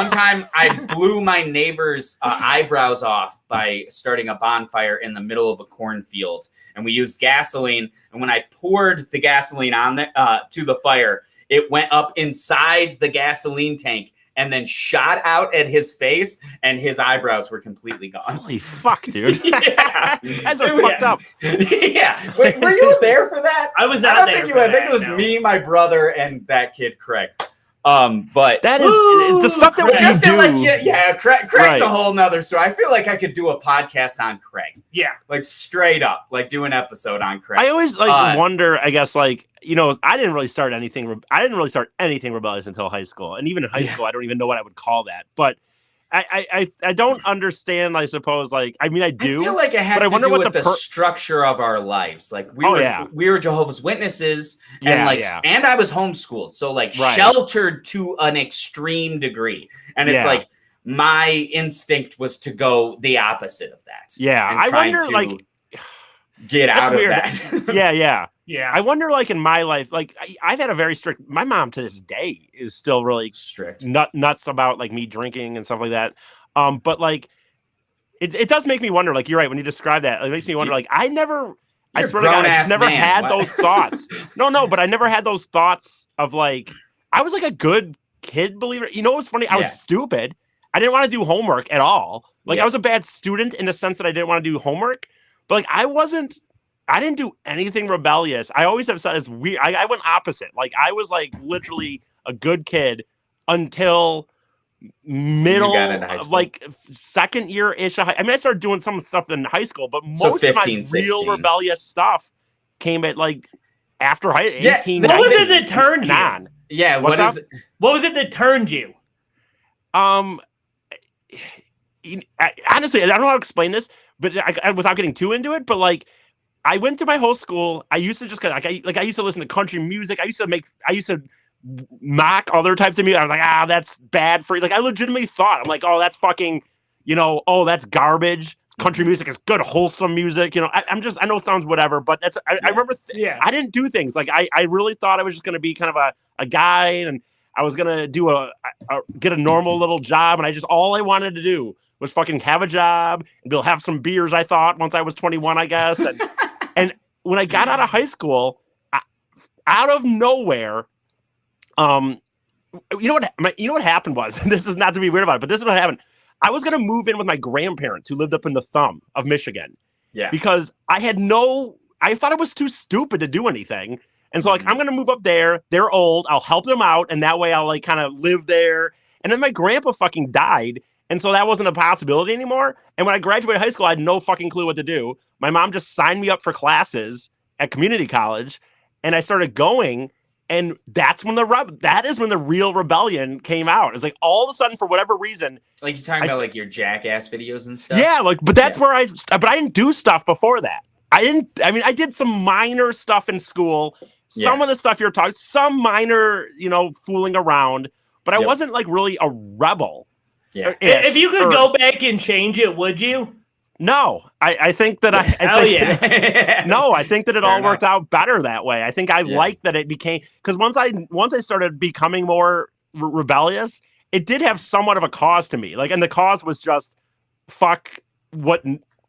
Speaker 5: time I blew my neighbor's eyebrows off by starting a bonfire in the middle of a cornfield. And we used gasoline. And when I poured the gasoline on to the fire, it went up inside the gasoline tank and then shot out at his face, and his eyebrows were completely gone.
Speaker 3: Holy fuck, dude. That's fucked up.
Speaker 5: Yeah. Wait, were you there for that?
Speaker 4: I was not there.
Speaker 5: I think it was me, my brother, and that kid, Craig. But
Speaker 3: that is the stuff that we
Speaker 5: just
Speaker 3: do.
Speaker 5: To let you, Craig's a whole nother story. I feel like I could do a podcast on Craig.
Speaker 4: Yeah.
Speaker 5: Like straight up, like do an episode on Craig.
Speaker 3: I always wonder, I guess, like, I didn't really start anything rebellious until high school. And even in high school, I don't even know what I would call that. But I don't understand, I suppose, like, I mean, I do.
Speaker 5: I feel like it has to do with the structure of our lives. Like we were Jehovah's Witnesses and I was homeschooled. So like sheltered to an extreme degree. And it's like my instinct was to go the opposite of that.
Speaker 3: Yeah. I wonder, like,
Speaker 5: get out of that.
Speaker 3: Yeah. I wonder, like, in my life, like, I've had a very strict, my mom to this day is still really
Speaker 5: strict,
Speaker 3: nuts about, like, me drinking and stuff like that. But, like, it does make me wonder, like, you're right, when you describe that, it makes me wonder, like, I swear to God, I just never had those thoughts. No, but I never had those thoughts of, like, I was, like, a good kid, believe it. You know what's funny? I was stupid. I didn't want to do homework at all. Like, I was a bad student in the sense that I didn't want to do homework. But, like, I didn't do anything rebellious. I always have said it's weird. I went opposite. Like, I was, like, literally a good kid until middle, like, second year-ish. I mean, I started doing some stuff in high school, but most of my real rebellious stuff came at, like, after 18,
Speaker 4: What was it that turned you?
Speaker 5: On. Yeah,
Speaker 4: what was it that turned you?
Speaker 3: Honestly, I don't know how to explain this, but without getting too into it, but, like, I went to my whole school. I used to just I used to listen to country music. I used to mock other types of music. I was like, that's bad for you. Like, I legitimately thought, I'm like, oh, that's fucking, that's garbage. Country music is good, wholesome music. I know it sounds whatever, but that's, I remember, I didn't do things. Like, I really thought I was just going to be kind of a guy, and I was going to get a normal little job. And all I wanted to do was fucking have a job and be able to have some beers, I thought, once I was 21, I guess. And when I got out of high school, out of nowhere, you know what happened was, and this is not to be weird about it, but this is what happened. I was going to move in with my grandparents who lived up in the thumb of Michigan. Yeah. Because I thought it was too stupid to do anything. And so, like, I'm going to move up there. They're old. I'll help them out. And that way I'll, like, kind of live there. And then my grandpa fucking died. And so that wasn't a possibility anymore. And when I graduated high school, I had no fucking clue what to do. My mom just signed me up for classes at community college, and I started going. And that's when that is when the real rebellion came out. It's like, all of a sudden, for whatever reason,
Speaker 5: like, you're talking about like your Jackass videos and stuff.
Speaker 3: Yeah, like, but that's where but I didn't do stuff before that. I did some minor stuff in school. Some of the stuff you're talking, some minor, fooling around, but I wasn't, like, really a rebel.
Speaker 4: Yeah. If you could go back and change it, would you?
Speaker 3: No, I think that I think that it all worked out better that way. I think I liked that it became, because once I started becoming more rebellious, it did have somewhat of a cause to me. Like, and the cause was just fuck what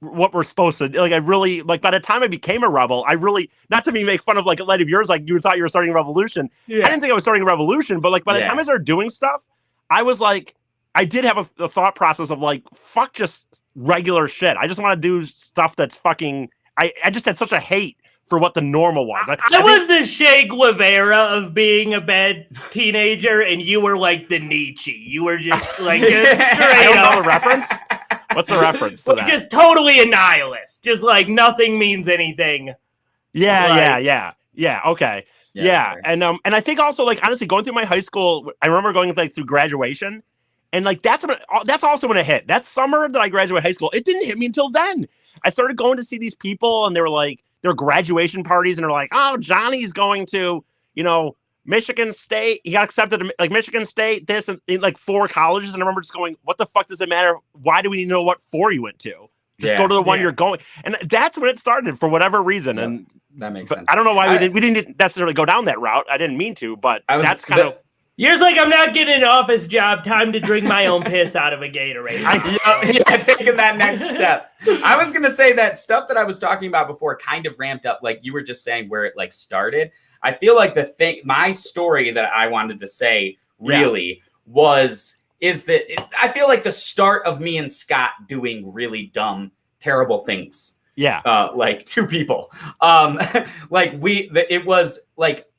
Speaker 3: what we're supposed to do. Like I really like by the time I became a rebel, I really not to make fun of like a light of yours, like you thought you were starting a revolution.
Speaker 4: Yeah.
Speaker 3: I didn't think I was starting a revolution, but like by the time I started doing stuff, I was like, I did have a thought process of like, fuck just regular shit. I just want to do stuff that's fucking. I just had such a hate for what the normal was.
Speaker 4: I was the Che Guevara of being a bad teenager, and you were like the Nietzsche. You were just like just straight
Speaker 3: I don't
Speaker 4: up.
Speaker 3: know the reference. What's the reference to that?
Speaker 4: Just totally a nihilist. Just like nothing means anything.
Speaker 3: Yeah. Okay. Yeah. And I think also like honestly going through my high school, I remember going like through graduation, and like that's also when it hit. That summer that I graduated high school, it didn't hit me until then. I started going to see these people, and they were like their graduation parties, and they're like, oh, Johnny's going to, Michigan State. He got accepted to like Michigan State, this and like 4 colleges. And I remember just going, what the fuck does it matter? Why do we need to know what 4 you went to? Just go to the one you're going. And that's when it started for whatever reason.
Speaker 5: Yep.
Speaker 3: And
Speaker 5: that makes sense.
Speaker 3: I don't know why we didn't necessarily go down that route. I didn't mean to, but that's kind of.
Speaker 4: Yours like I'm not getting an office job. Time to drink my own piss out of a Gatorade.
Speaker 5: Taking that next step. I was gonna say that stuff that I was talking about before kind of ramped up, like you were just saying where it like started. I feel like my story that I wanted to say really is that I feel like the start of me and Scott doing really dumb, terrible things.
Speaker 3: Yeah.
Speaker 5: Like 2 people. It was like,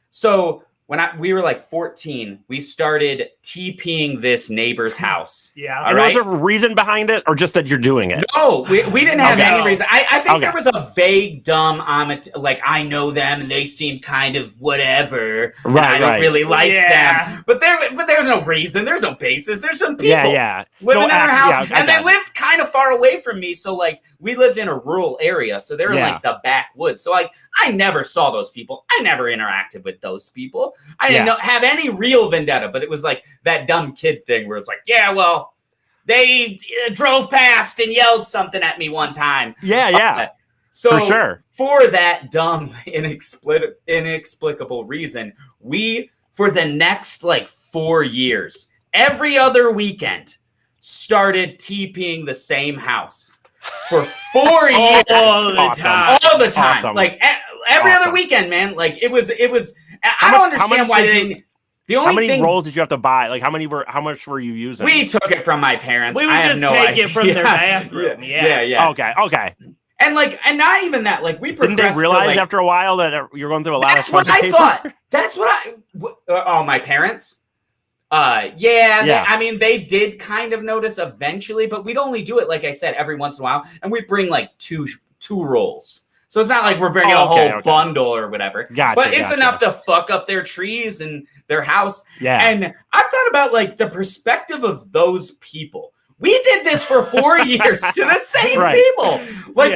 Speaker 5: so when we were like 14, we started TPing this neighbor's house.
Speaker 4: Yeah.
Speaker 3: And was there a reason behind it or just that you're doing it?
Speaker 5: No, we didn't have any reason. I think there was a vague, dumb, like, I know them and they seem kind of whatever. I don't really like them. But there's no reason. There's no basis. There's some people living in our house. And they lived kind of far away from me. So, like, we lived in a rural area. So they're in, like, the backwoods. So, like, I never saw those people. I never interacted with those people. I didn't have any real vendetta, but it was like that dumb kid thing where it's like, they drove past and yelled something at me one time. So
Speaker 3: for sure.
Speaker 5: For that dumb, inexplicable reason, we, for the next like 4 years, every other weekend, started TPing the same house for 4 years.
Speaker 4: All the time.
Speaker 3: Awesome.
Speaker 5: Like every other weekend, man. Like it was. I don't understand why they didn't.
Speaker 3: How many rolls did you have to buy? Like how much were you using?
Speaker 5: We took it from my parents.
Speaker 4: We would just take it from their bathroom.
Speaker 5: Yeah.
Speaker 3: Okay.
Speaker 5: And not even that. Like we progressed.
Speaker 3: Didn't they realize after a while that you're going through a lot of?
Speaker 5: That's what I thought. That's what my parents. I mean, they did kind of notice eventually, but we'd only do it, like I said, every once in a while, and we bring like two rolls. So it's not like we're bringing a whole bundle or whatever. But it's enough to fuck up their trees and their house. Yeah. And I've thought about like the perspective of those people. We did this for 4 years to the same people. Like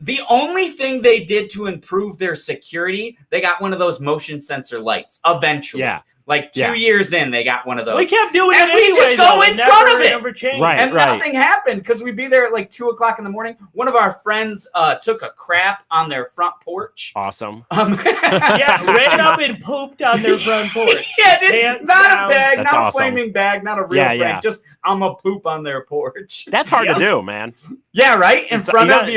Speaker 5: the only thing they did to improve their security, they got one of those motion sensor lights eventually. Yeah. Like 2 years in, they got one of those.
Speaker 4: We kept doing it
Speaker 5: anyway. We just go in front of it.
Speaker 3: And
Speaker 5: nothing happened because we'd be there at like 2:00 in the morning. One of our friends took a crap on their front porch.
Speaker 3: Awesome.
Speaker 4: Ran up and pooped on their front porch.
Speaker 5: Not a bag, not a flaming bag, not a real bag. Just I'm a poop on their porch.
Speaker 3: That's hard to do, man.
Speaker 5: Yeah, right? In front of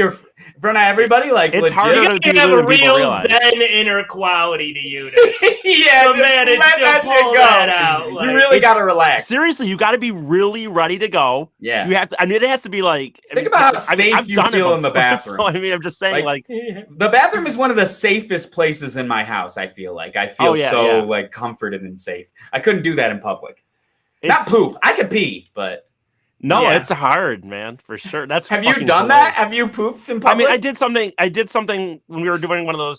Speaker 5: everybody, like
Speaker 3: it's
Speaker 5: legit.
Speaker 3: Hard
Speaker 4: you have a real zen inner quality to you.
Speaker 5: Just let that shit go. You really got to relax.
Speaker 3: Seriously, you got to be really ready to go.
Speaker 5: Yeah.
Speaker 3: You have to. I mean, it has to be like.
Speaker 5: Think about how safe you feel in the bathroom.
Speaker 3: So, I mean, I'm just saying, like
Speaker 5: the bathroom is one of the safest places in my house. I feel like I feel like comforted and safe. I couldn't do that in public. Not poop. I could pee, but.
Speaker 3: No, it's hard, man, for sure. That's
Speaker 5: Have you done that? Have you pooped in public?
Speaker 3: I mean, I did something when we were doing one of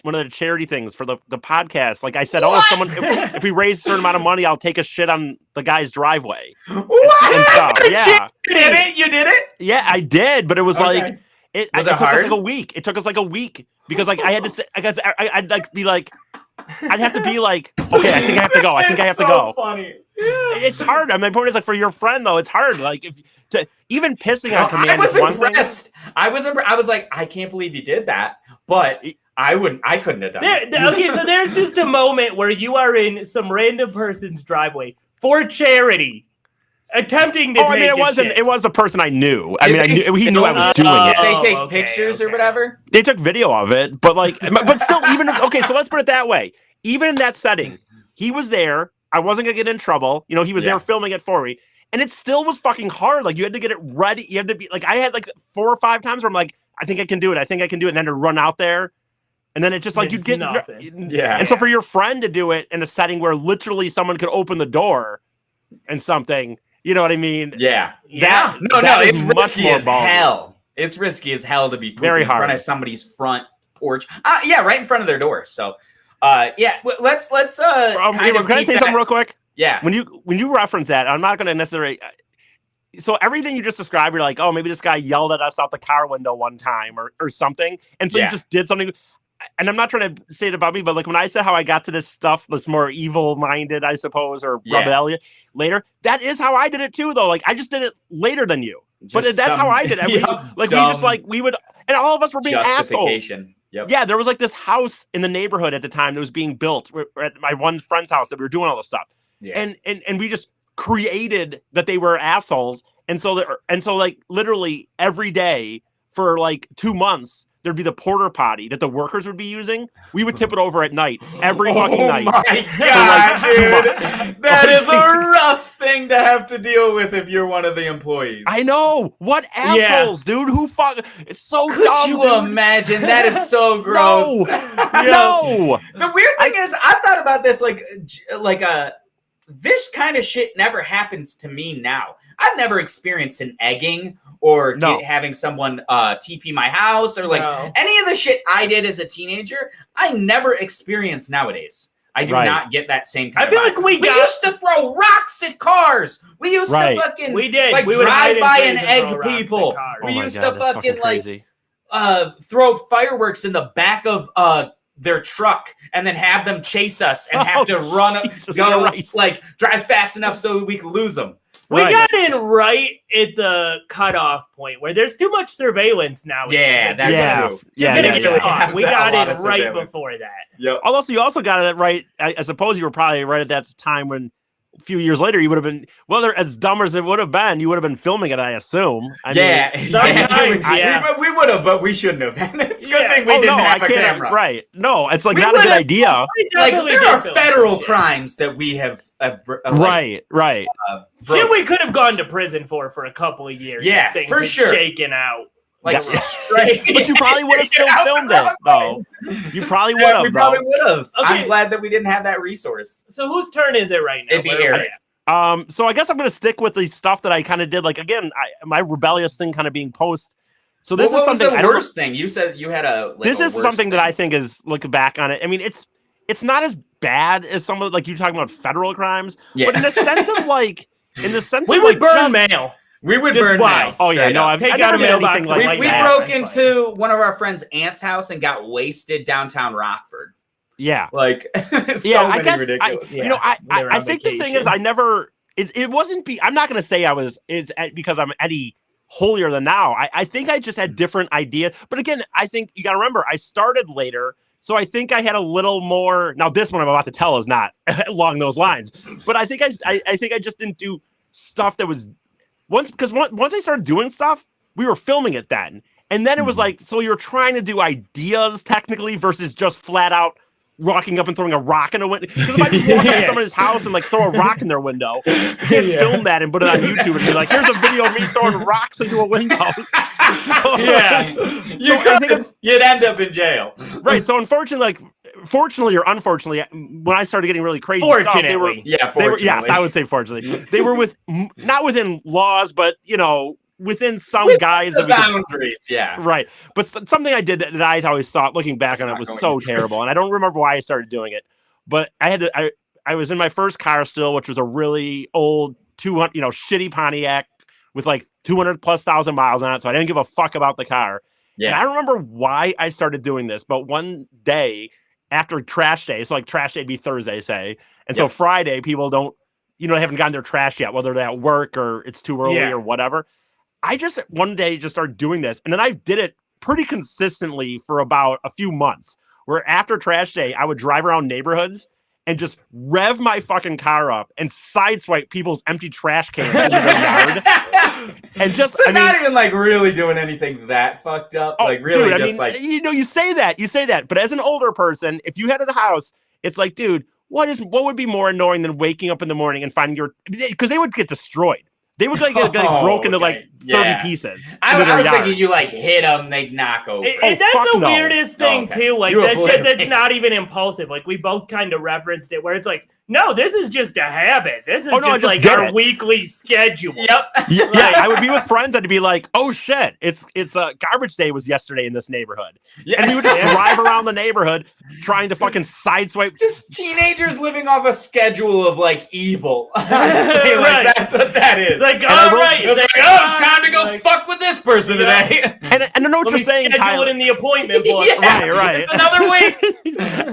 Speaker 3: the charity things for the podcast. Like I said, if we raise a certain amount of money, I'll take a shit on the guy's driveway.
Speaker 5: What?
Speaker 3: And stuff. Yeah.
Speaker 5: You did it? You did it?
Speaker 3: Yeah, I did, but it was like it took us
Speaker 5: hard?
Speaker 3: like a week. It took us like a week because like I had to say, I'd have to be like, okay, I think I have to go. I think I have to go.
Speaker 5: Funny.
Speaker 3: It's hard. I mean, my point is like for your friend though, it's hard. Like even pissing on command.
Speaker 5: I was impressed. I was like, I can't believe you did that, but I couldn't have done it.
Speaker 4: Okay, so there's just a moment where you are in some random person's driveway for charity. attempting to.
Speaker 3: I mean, it was the person I knew. I mean, he knew I was doing it.
Speaker 5: Did they take pictures or whatever?
Speaker 3: They took video of it, but but still, even okay. So let's put it that way. Even in that setting, he was there. I wasn't gonna get in trouble. He was there filming it for me, and it still was fucking hard. Like you had to get it ready. You had to be like, I had like 4 or 5 times where I'm like, I think I can do it. And then to run out there. And then it just like you'd get
Speaker 4: nothing.
Speaker 3: And so for your friend to do it in a setting where literally someone could open the door and something, you know what I mean?
Speaker 5: Yeah.
Speaker 3: No,
Speaker 5: it's risky as hell. It's risky as hell to be put in front of somebody's front porch. Right in front of their door. So let's
Speaker 3: can I say something real quick?
Speaker 5: Yeah.
Speaker 3: When you reference that, I'm not gonna necessarily so everything you just described, you're like, oh, maybe this guy yelled at us out the car window one time or something. And so you just did something. And I'm not trying to say it about me, but like when I said how I got to this stuff that's more evil-minded, I suppose, or rebellion later, that is how I did it too, though. Like I just did it later than you, but that's how I did it. We would, and all of us were being assholes.
Speaker 5: Yep.
Speaker 3: Yeah, there was like this house in the neighborhood at the time that was being built at my one friend's house that we were doing all this stuff, and we just created that they were assholes, and so like literally every day for like 2 months. There'd be the porta potty that the workers would be using. We would tip it over at night, every fucking night.
Speaker 5: Oh my God, dude. That is a rough thing to have to deal with if you're one of the employees.
Speaker 3: I know. What assholes, dude? Who fuck? It's so dumb.
Speaker 5: Could you imagine? That is so gross.
Speaker 3: No.
Speaker 5: The weird thing is, I've thought about this this kind of shit never happens to me now. I've never experienced an egging or having someone TP my house or any of the shit I did as a teenager. I never experienced nowadays. I do not get that same kind
Speaker 4: of vibe. Like we
Speaker 5: used to throw rocks at cars. We used to fucking drive by and egg people. We used to fucking throw fireworks in the back of their truck and then have them chase us and have to run up, drive fast enough so we could lose them.
Speaker 4: We got in right at the cutoff point where there's too much surveillance now.
Speaker 5: Yeah, that's true.
Speaker 4: We got it right before that.
Speaker 5: Yep.
Speaker 3: Also, you also got it right. I suppose you were probably right at that time when a few years later you would have been, whether as dumb as it would have been, you would have been filming it, I assume.
Speaker 5: We would have, but we shouldn't have. It's a good thing we didn't have a camera.
Speaker 3: Right. No, it's like not a good idea.
Speaker 5: Like there are federal crimes that we have
Speaker 3: right.
Speaker 4: Shit we could have gone to prison for a couple of years.
Speaker 5: Yeah, for sure.
Speaker 4: Shaken out.
Speaker 3: But you probably would have still filmed it, though. You probably would have.
Speaker 5: We probably would have. Okay. I'm glad that we didn't have that resource.
Speaker 4: So whose turn is it right now?
Speaker 5: It'd be Eric.
Speaker 3: So I guess I'm going to stick with the stuff that I kind of did. Like again, my rebellious thing kind of being post. So this is something.
Speaker 5: What was the worst thing? You said you had a.
Speaker 3: This is something that I think is looking back on it. I mean, it's not as bad as some of like you talking about federal crimes, but in the sense of
Speaker 4: we would burn mail.
Speaker 5: We would burn mail.
Speaker 3: Oh yeah, no, I've never did anything like that.
Speaker 5: We broke into one of our friends' aunt's house and got wasted downtown Rockford.
Speaker 3: Yeah,
Speaker 5: I guess ridiculous.
Speaker 3: I think the thing is, I never. It wasn't. I'm not going to say I was. It's because I'm any holier than now. I think I just had different ideas. But again, I think you got to remember, I started later. So I think I had a little more. Now this one I'm about to tell is not along those lines. But I think I just didn't do stuff that was. Once I started doing stuff, we were filming it then. And then it was like, so you're trying to do ideas technically versus just flat out walking up and throwing a rock in a window. Because if I just walk up to somebody's house and like throw a rock in their window, you can't film that and put it on YouTube and be like, here's a video of me throwing rocks into a window.
Speaker 5: You'd end up in jail.
Speaker 3: Right. So fortunately or unfortunately, when I started getting really crazy stuff, they were, yes, I would say fortunately. They were not within laws, but within some guise
Speaker 5: of boundaries,
Speaker 3: right. But something I did that I always thought, looking back on it, was so terrible, and I don't remember why I started doing it. But I was in my first car still, which was a really old 200, shitty Pontiac with like 200,000+ miles on it, so I didn't give a fuck about the car. Yeah. And I don't remember why I started doing this, but one day after trash day, so like trash day would be Thursday, say, and so Friday people don't, haven't gotten their trash yet, whether they're at work or it's too early or whatever. I just one day just started doing this, and then I did it pretty consistently for about a few months, where after trash day, I would drive around neighborhoods and just rev my fucking car up and sideswipe people's empty trash cans in their yard. And just,
Speaker 5: so not even like really doing anything that fucked up. Like really
Speaker 3: dude,
Speaker 5: just like,
Speaker 3: you know, you say that, but as an older person, if you had a house, it's like, dude, what would be more annoying than waking up in the morning and finding because they would get destroyed. They would get broken into like 30 pieces.
Speaker 5: I was thinking you like hit them, they'd knock over.
Speaker 4: That's the weirdest thing too. Like that shit that's not even impulsive. Like we both kind of referenced it, where it's like, no, this is just a habit. This is just like our weekly schedule.
Speaker 5: Yep.
Speaker 3: Yeah, I would be with friends. I'd be like, oh shit, it's garbage day was yesterday in this neighborhood. Yeah. And we would just drive around the neighborhood trying to fucking sideswipe.
Speaker 5: Just teenagers living off a schedule of like evil. Honestly, like that's what that is.
Speaker 4: It's like, all right.
Speaker 5: It's time to go fuck with this person today.
Speaker 3: And I know what you're saying,
Speaker 4: schedule
Speaker 3: Tyler.
Speaker 4: it in the appointment book.
Speaker 3: Right.
Speaker 5: It's another week.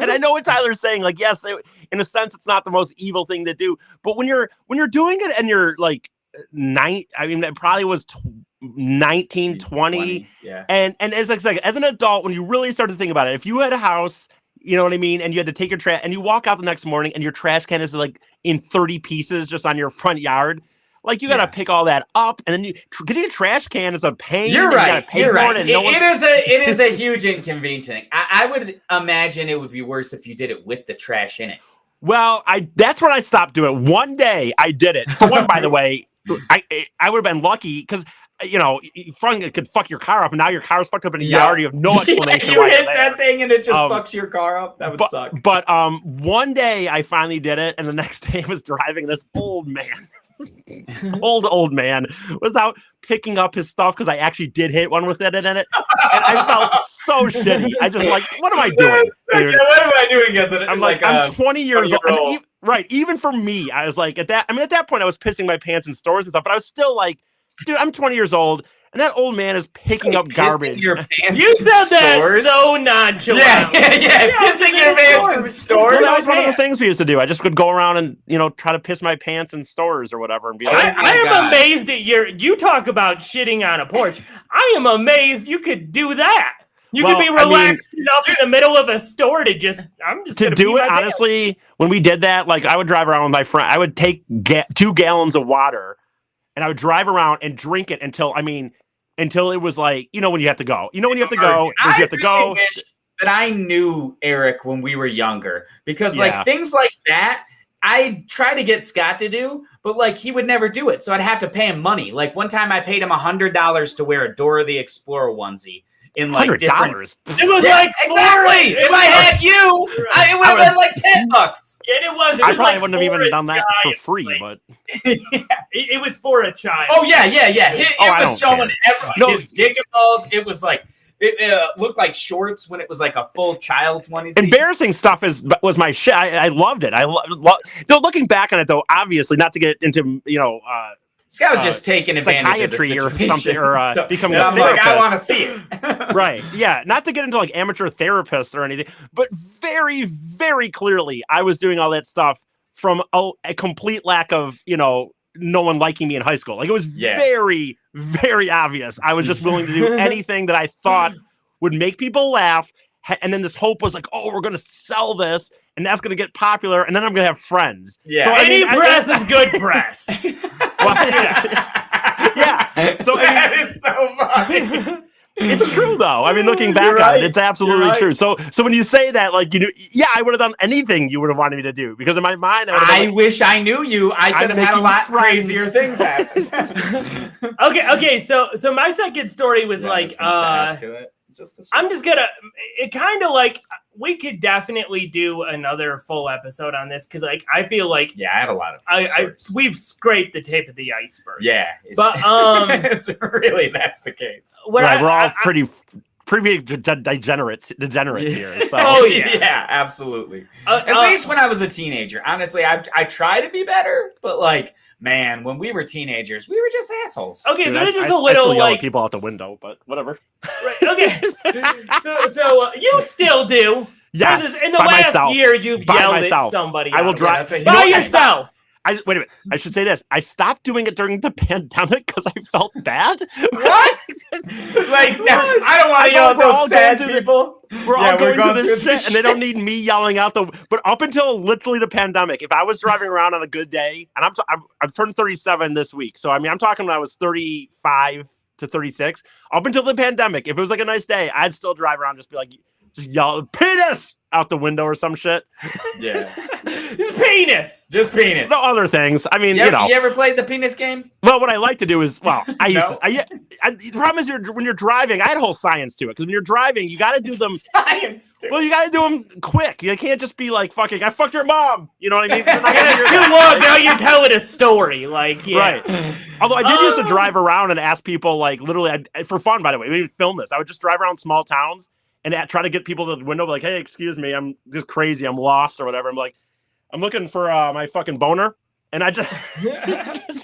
Speaker 3: And I know what Tyler's saying. Like, yes, in a sense, it's not the most evil thing to do. But when you're doing it and you're like it probably was 19, 20.
Speaker 5: Yeah.
Speaker 3: And as an adult, when you really start to think about it, if you had a house, you know what I mean, and you had to take your trash and you walk out the next morning and your trash can is like in 30 pieces just on your front yard. Like you got to pick all that up, and then getting a trash can is a pain.
Speaker 5: You're right. You're right.
Speaker 3: It
Speaker 5: is a huge inconvenience. I would imagine it would be worse if you did it with the trash in it.
Speaker 3: Well, that's when I stopped doing it. One day I did it. So one, by the way, I would have been lucky because it could fuck your car up, and now your car's fucked up in a yard. You have no explanation.
Speaker 5: You hit that thing and it just fucks your car up. That would suck.
Speaker 3: But one day I finally did it, and the next day I was driving. This old man. old man was out picking up his stuff because I actually did hit one with it in it, and I felt so shitty. I just like, what am I doing, dude?
Speaker 5: What am I doing?
Speaker 3: I'm like, I'm 20 years old. Right, even for me, I was like, at that point, I was pissing my pants in stores and stuff, but I was still like, dude, I'm 20 years old. And that old man is picking up garbage.
Speaker 4: You said that so nonchalant.
Speaker 5: Yeah. Pissing your pants in stores.
Speaker 3: Well, that was one of the things we used to do. I just would go around and try to piss my pants in stores or whatever, and be like,
Speaker 4: I am amazed at you talk about shitting on a porch. I am amazed you could do that. You could be relaxed enough in the middle of a store to I'm just to do it.
Speaker 3: Honestly, when we did that, like I would drive around with my friend. I would take 2 gallons of water, and I would drive around and drink it until it was like, when you have to go. When you have to go, you have to go.
Speaker 5: Wish that I knew Eric when we were younger, because like things like that, I try to get Scott to do, but like he would never do it. So I'd have to pay him money. Like one time I paid him $100 to wear a Dora the Explorer onesie. In like $100.
Speaker 4: It was like
Speaker 5: exactly. If I had you, it would have been like $10.
Speaker 4: And it was
Speaker 3: I probably wouldn't have even done that for free, but
Speaker 4: it was for a child.
Speaker 5: Oh yeah. It was showing his dick and balls. It was like it looked like shorts when it was like a full child's onesie.
Speaker 3: Embarrassing stuff was my shit. I loved it. Looking back on it though, obviously not to get into
Speaker 5: Scott was just taking advantage of the situation.
Speaker 3: Or something, or becoming a
Speaker 5: therapist.
Speaker 3: Like,
Speaker 5: I want to see it.
Speaker 3: Right. Yeah. Not to get into like amateur therapists or anything, but very, very clearly I was doing all that stuff from a complete lack of, no one liking me in high school. Like it was very, very obvious. I was just willing to do anything that I thought would make people laugh. And then this hope was like, oh, we're going to sell this and that's going to get popular. And then I'm going to have friends.
Speaker 4: Yeah. So, any press is good press.
Speaker 3: Yeah. So
Speaker 5: that is so funny.
Speaker 3: It's true though. I mean, looking back on it, it's absolutely true. So when you say that, like, I would have done anything you would have wanted me to do, because in my mind,
Speaker 5: I wish I knew you. I could have had a lot crazier things happen.
Speaker 4: Okay. So my second story was I'm just gonna. It kind of like we could definitely do another full episode on this, because like I feel like
Speaker 5: I have a lot of.
Speaker 4: We've scraped the tip of the iceberg.
Speaker 5: Yeah,
Speaker 4: but
Speaker 5: it's really that's the case.
Speaker 3: We're all pretty degenerates here. So.
Speaker 5: Oh yeah, absolutely. At least when I was a teenager, honestly, I try to be better, but like. Man, when we were teenagers, we were just assholes.
Speaker 4: Okay, so there's just a little
Speaker 3: like people out the window, but whatever.
Speaker 4: Right, okay, so you still do.
Speaker 3: Yes,
Speaker 4: in the last year, you've yelled at somebody.
Speaker 3: I will drive
Speaker 4: by yourself.
Speaker 3: Wait a minute. I should say this. I stopped doing it during the pandemic because I felt bad.
Speaker 5: What? Like, I don't want to yell at those sad people.
Speaker 3: We're all going through this shit, and they don't need me yelling out the. But up until literally the pandemic, if I was driving around on a good day, and I'm turning 37 this week, so I mean I'm talking when I was 35 to 36. Up until the pandemic, if it was like a nice day, I'd still drive around, just be like, just yell penis out the window or some shit.
Speaker 5: Yeah,
Speaker 4: just penis.
Speaker 3: No other things. I mean, you know.
Speaker 5: You ever played the penis game?
Speaker 3: Well, what I like to do is, the problem is when you're driving, I had a whole science to it, because when you're driving, you got to do them.
Speaker 5: Science to it.
Speaker 3: Well, you got to do them quick. You can't just be like, fucking, I fucked your mom. You know what I mean?
Speaker 4: It's too long. Now you're telling a story. Like, yeah.
Speaker 3: Right. Although I did used to drive around and ask people, like, literally, for fun, by the way, we didn't film this. I would just drive around small towns and try to get people to the window, like, hey, excuse me, I'm just crazy, I'm lost or whatever. I'm like, I'm looking for my fucking boner. And I just...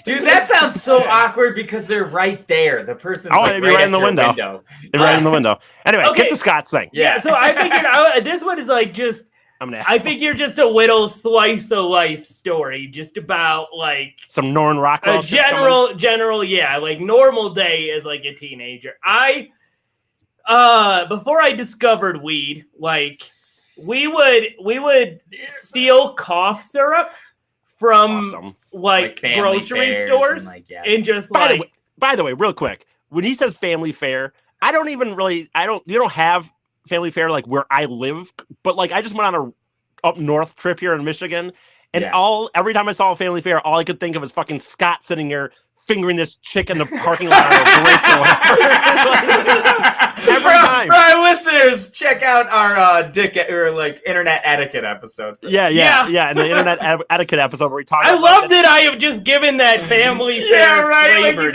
Speaker 5: Dude, that sounds so awkward because they're right there. The person's like
Speaker 3: right in the window. They're right in the window. Anyway, get to Scott's thing.
Speaker 4: Yeah, so I figured this one is like just... I figure just a little slice of life story, just about like...
Speaker 3: Some Norman Rockwell.
Speaker 4: General, yeah, like normal day as like a teenager. Before I discovered weed, like we would steal cough syrup from like grocery stores and just
Speaker 3: by the way, real quick, when he says family fare, you don't have family fare like where I live, but like I just went on a up north trip here in Michigan, and every time I saw a family fare, all I could think of is fucking Scott sitting here fingering this chick in the parking lot of a break or whatever. Every time.
Speaker 5: For our listeners, check out our internet etiquette episode.
Speaker 3: Yeah. And the internet etiquette episode where we talk.
Speaker 4: I love that I have just given that family fair flavor.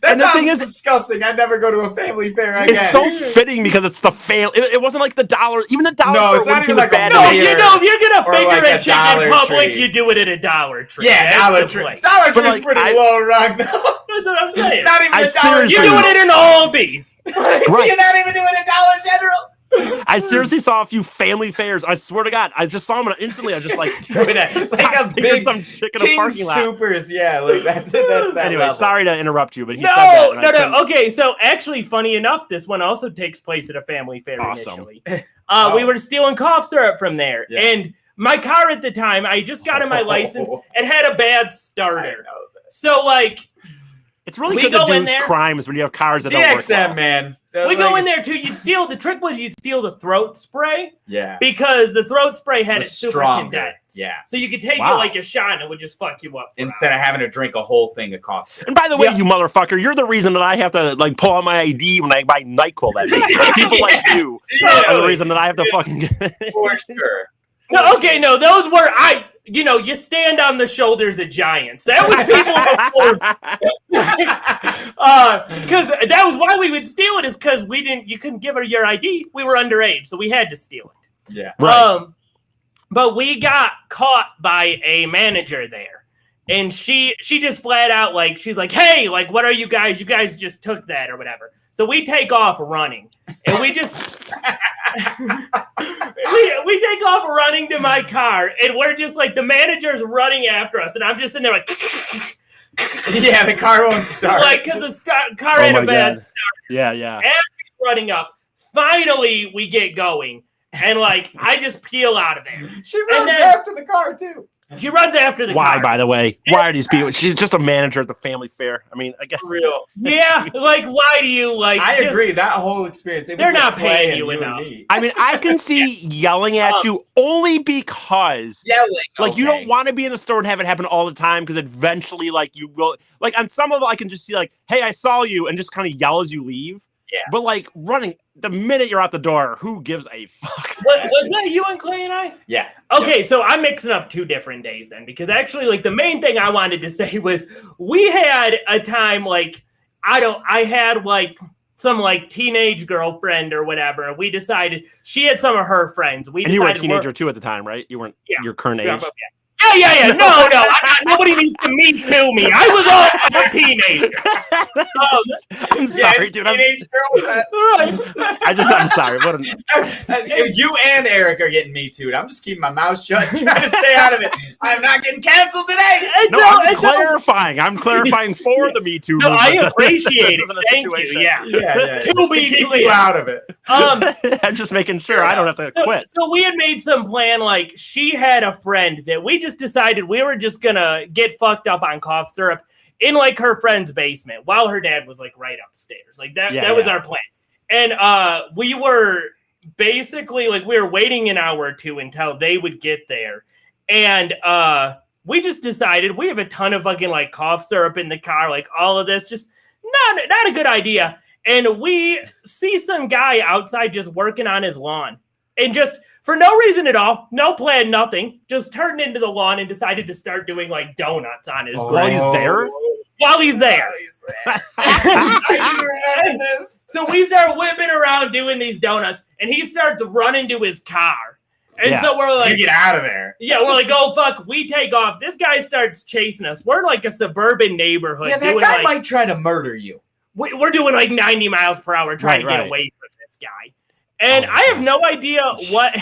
Speaker 5: That sounds disgusting. I'd never go to a family fair again.
Speaker 3: It's so fitting because it's the fail. It wasn't like the dollar. Even the dollar.
Speaker 5: No, it's not even like
Speaker 3: bad.
Speaker 4: No, you know, if you're gonna figure a chicken in public, you do it at a Dollar Tree.
Speaker 5: Yeah, Dollar Tree. Dollar Tree is pretty low, Rock.
Speaker 4: That's what I'm saying.
Speaker 5: Not even a Dollar Tree.
Speaker 4: You're doing it in Aldi's.
Speaker 3: Right.
Speaker 5: You're not even doing it at Dollar General.
Speaker 3: I seriously saw a few family fairs. I swear to God, I just saw them and instantly. I just like
Speaker 5: doing it. It's like a big
Speaker 3: some chick in a parking lot.
Speaker 5: Supers, yeah, like that's it. That's that.
Speaker 3: Anyway,
Speaker 5: level.
Speaker 3: Sorry to interrupt you, but he said that.
Speaker 4: No. Okay, so actually, funny enough, this one also takes place at a family fair initially. We were stealing cough syrup from there, and my car at the time, I just got in my license, it had a bad starter. So like.
Speaker 3: It's really good to do crimes when you have cars that don't work well.
Speaker 5: Man.
Speaker 4: We go in there too. The trick was you'd steal the throat spray.
Speaker 5: Yeah.
Speaker 4: Because the throat spray had it super condensed.
Speaker 5: Yeah.
Speaker 4: So you could take it like a shot and it would just fuck you up.
Speaker 5: Instead of having to drink a whole thing of cough syrup.
Speaker 3: And by the way, you motherfucker, you're the reason that I have to like pull out my ID when I buy NyQuil that day. Like, people like you are the reason that I have to fucking
Speaker 5: For sure.
Speaker 4: No, those were you stand on the shoulders of giants. That was people before. Because that was why we would steal it, is because you couldn't give her your ID. We were underage, so we had to steal it.
Speaker 5: Yeah.
Speaker 3: Right.
Speaker 4: But we got caught by a manager there. And she just flat out she's like, hey, like, what are you guys? You guys just took that or whatever. So we take off running, and we just we take off running to my car, and we're just like the manager's running after us, and I'm just in there like,
Speaker 5: yeah, the car won't start,
Speaker 4: like because the car had a bad start.
Speaker 3: Yeah.
Speaker 4: As he's running up, finally we get going, and like I just peel out of there.
Speaker 5: She runs after the car too.
Speaker 4: She runs after the car.
Speaker 3: Why, by the way? Why are these people? She's just a manager at the family fair. I mean, I guess.
Speaker 5: Real.
Speaker 4: Yeah, like, why do you, like...
Speaker 5: I agree. That whole experience...
Speaker 4: They're not paying you enough.
Speaker 3: I mean, I can see yelling at you only because...
Speaker 5: Yelling,
Speaker 3: you don't want to be in a store and have it happen all the time, because eventually, like, you will... Like, on some level, I can just see, like, hey, I saw you, and just kind of yell as you leave.
Speaker 4: Yeah.
Speaker 3: But, like, running... The minute you're out the door, who gives a fuck?
Speaker 4: Was that you and Clay and I?
Speaker 5: Yeah.
Speaker 4: Okay, so I'm mixing up 2 different days then, because actually, like, the main thing I wanted to say was we had a time, like, I had, like, some, like, teenage girlfriend or whatever. We decided she had some of her friends.
Speaker 3: And you were a teenager, too, at the time, right? You weren't your current age?
Speaker 4: Yeah, Yeah. No. Nobody needs to me too me. I was also a teenager.
Speaker 3: I'm sorry, dude. I'm sorry.
Speaker 5: You and Eric are getting me too. I'm just keeping my mouth shut, trying to stay out of it. I'm not getting canceled today.
Speaker 3: I'm clarifying. I'm clarifying for the Me Too movement.
Speaker 4: I appreciate it.
Speaker 3: A
Speaker 4: Thank
Speaker 3: situation.
Speaker 4: you. Yeah.
Speaker 5: To keep you out of it.
Speaker 3: I'm just making sure I don't have to quit.
Speaker 4: So we had made some plan. Like, she had a friend that we just decided we were just gonna get fucked up on cough syrup in like her friend's basement while her dad was like right upstairs. Like that was our plan. And we were basically like we were waiting an hour or two until they would get there. And we just decided we have a ton of fucking like cough syrup in the car, like all of this, just not a good idea. And we see some guy outside just working on his lawn. And just for no reason at all, no plan, nothing, just turned into the lawn and decided to start doing like donuts on his
Speaker 3: while he's there?
Speaker 4: While he's there. So we start whipping around doing these donuts, and he starts running to his car. And so we're like,
Speaker 5: you get out of there.
Speaker 4: Yeah, we're like, oh, fuck. We take off. This guy starts chasing us. We're in like a suburban neighborhood.
Speaker 5: Yeah, that guy might try to murder you.
Speaker 4: We're doing like 90 miles per hour trying to get away from this guy. And I have no idea what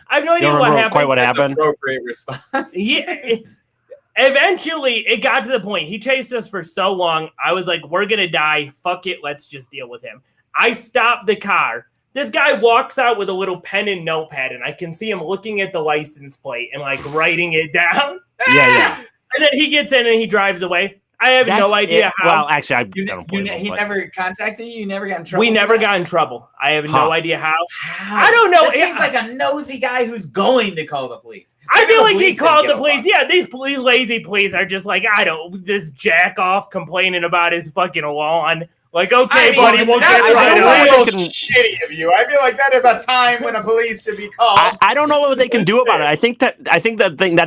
Speaker 4: happened.
Speaker 3: Quite what happened.
Speaker 5: Appropriate response.
Speaker 4: Yeah. Eventually, it got to the point. He chased us for so long. I was like, we're going to die. Fuck it. Let's just deal with him. I stopped the car. This guy walks out with a little pen and notepad, and I can see him looking at the license plate and like writing it down.
Speaker 3: Yeah.
Speaker 4: And then he gets in and he drives away. I have no idea how.
Speaker 3: Well, actually,
Speaker 5: he never contacted you? You never got in trouble?
Speaker 4: We never got in trouble. I have no idea how.
Speaker 5: How?
Speaker 4: I don't know.
Speaker 5: It seems like a nosy guy who's going to call the police.
Speaker 4: I feel like he called the police. Yeah, these lazy police are just like, this jack off complaining about his fucking lawn. Like, okay, buddy, we'll get
Speaker 5: right away. Shitty of you. I feel like that is a time when a police should be called.
Speaker 3: I don't know what they can do about it. I think that thing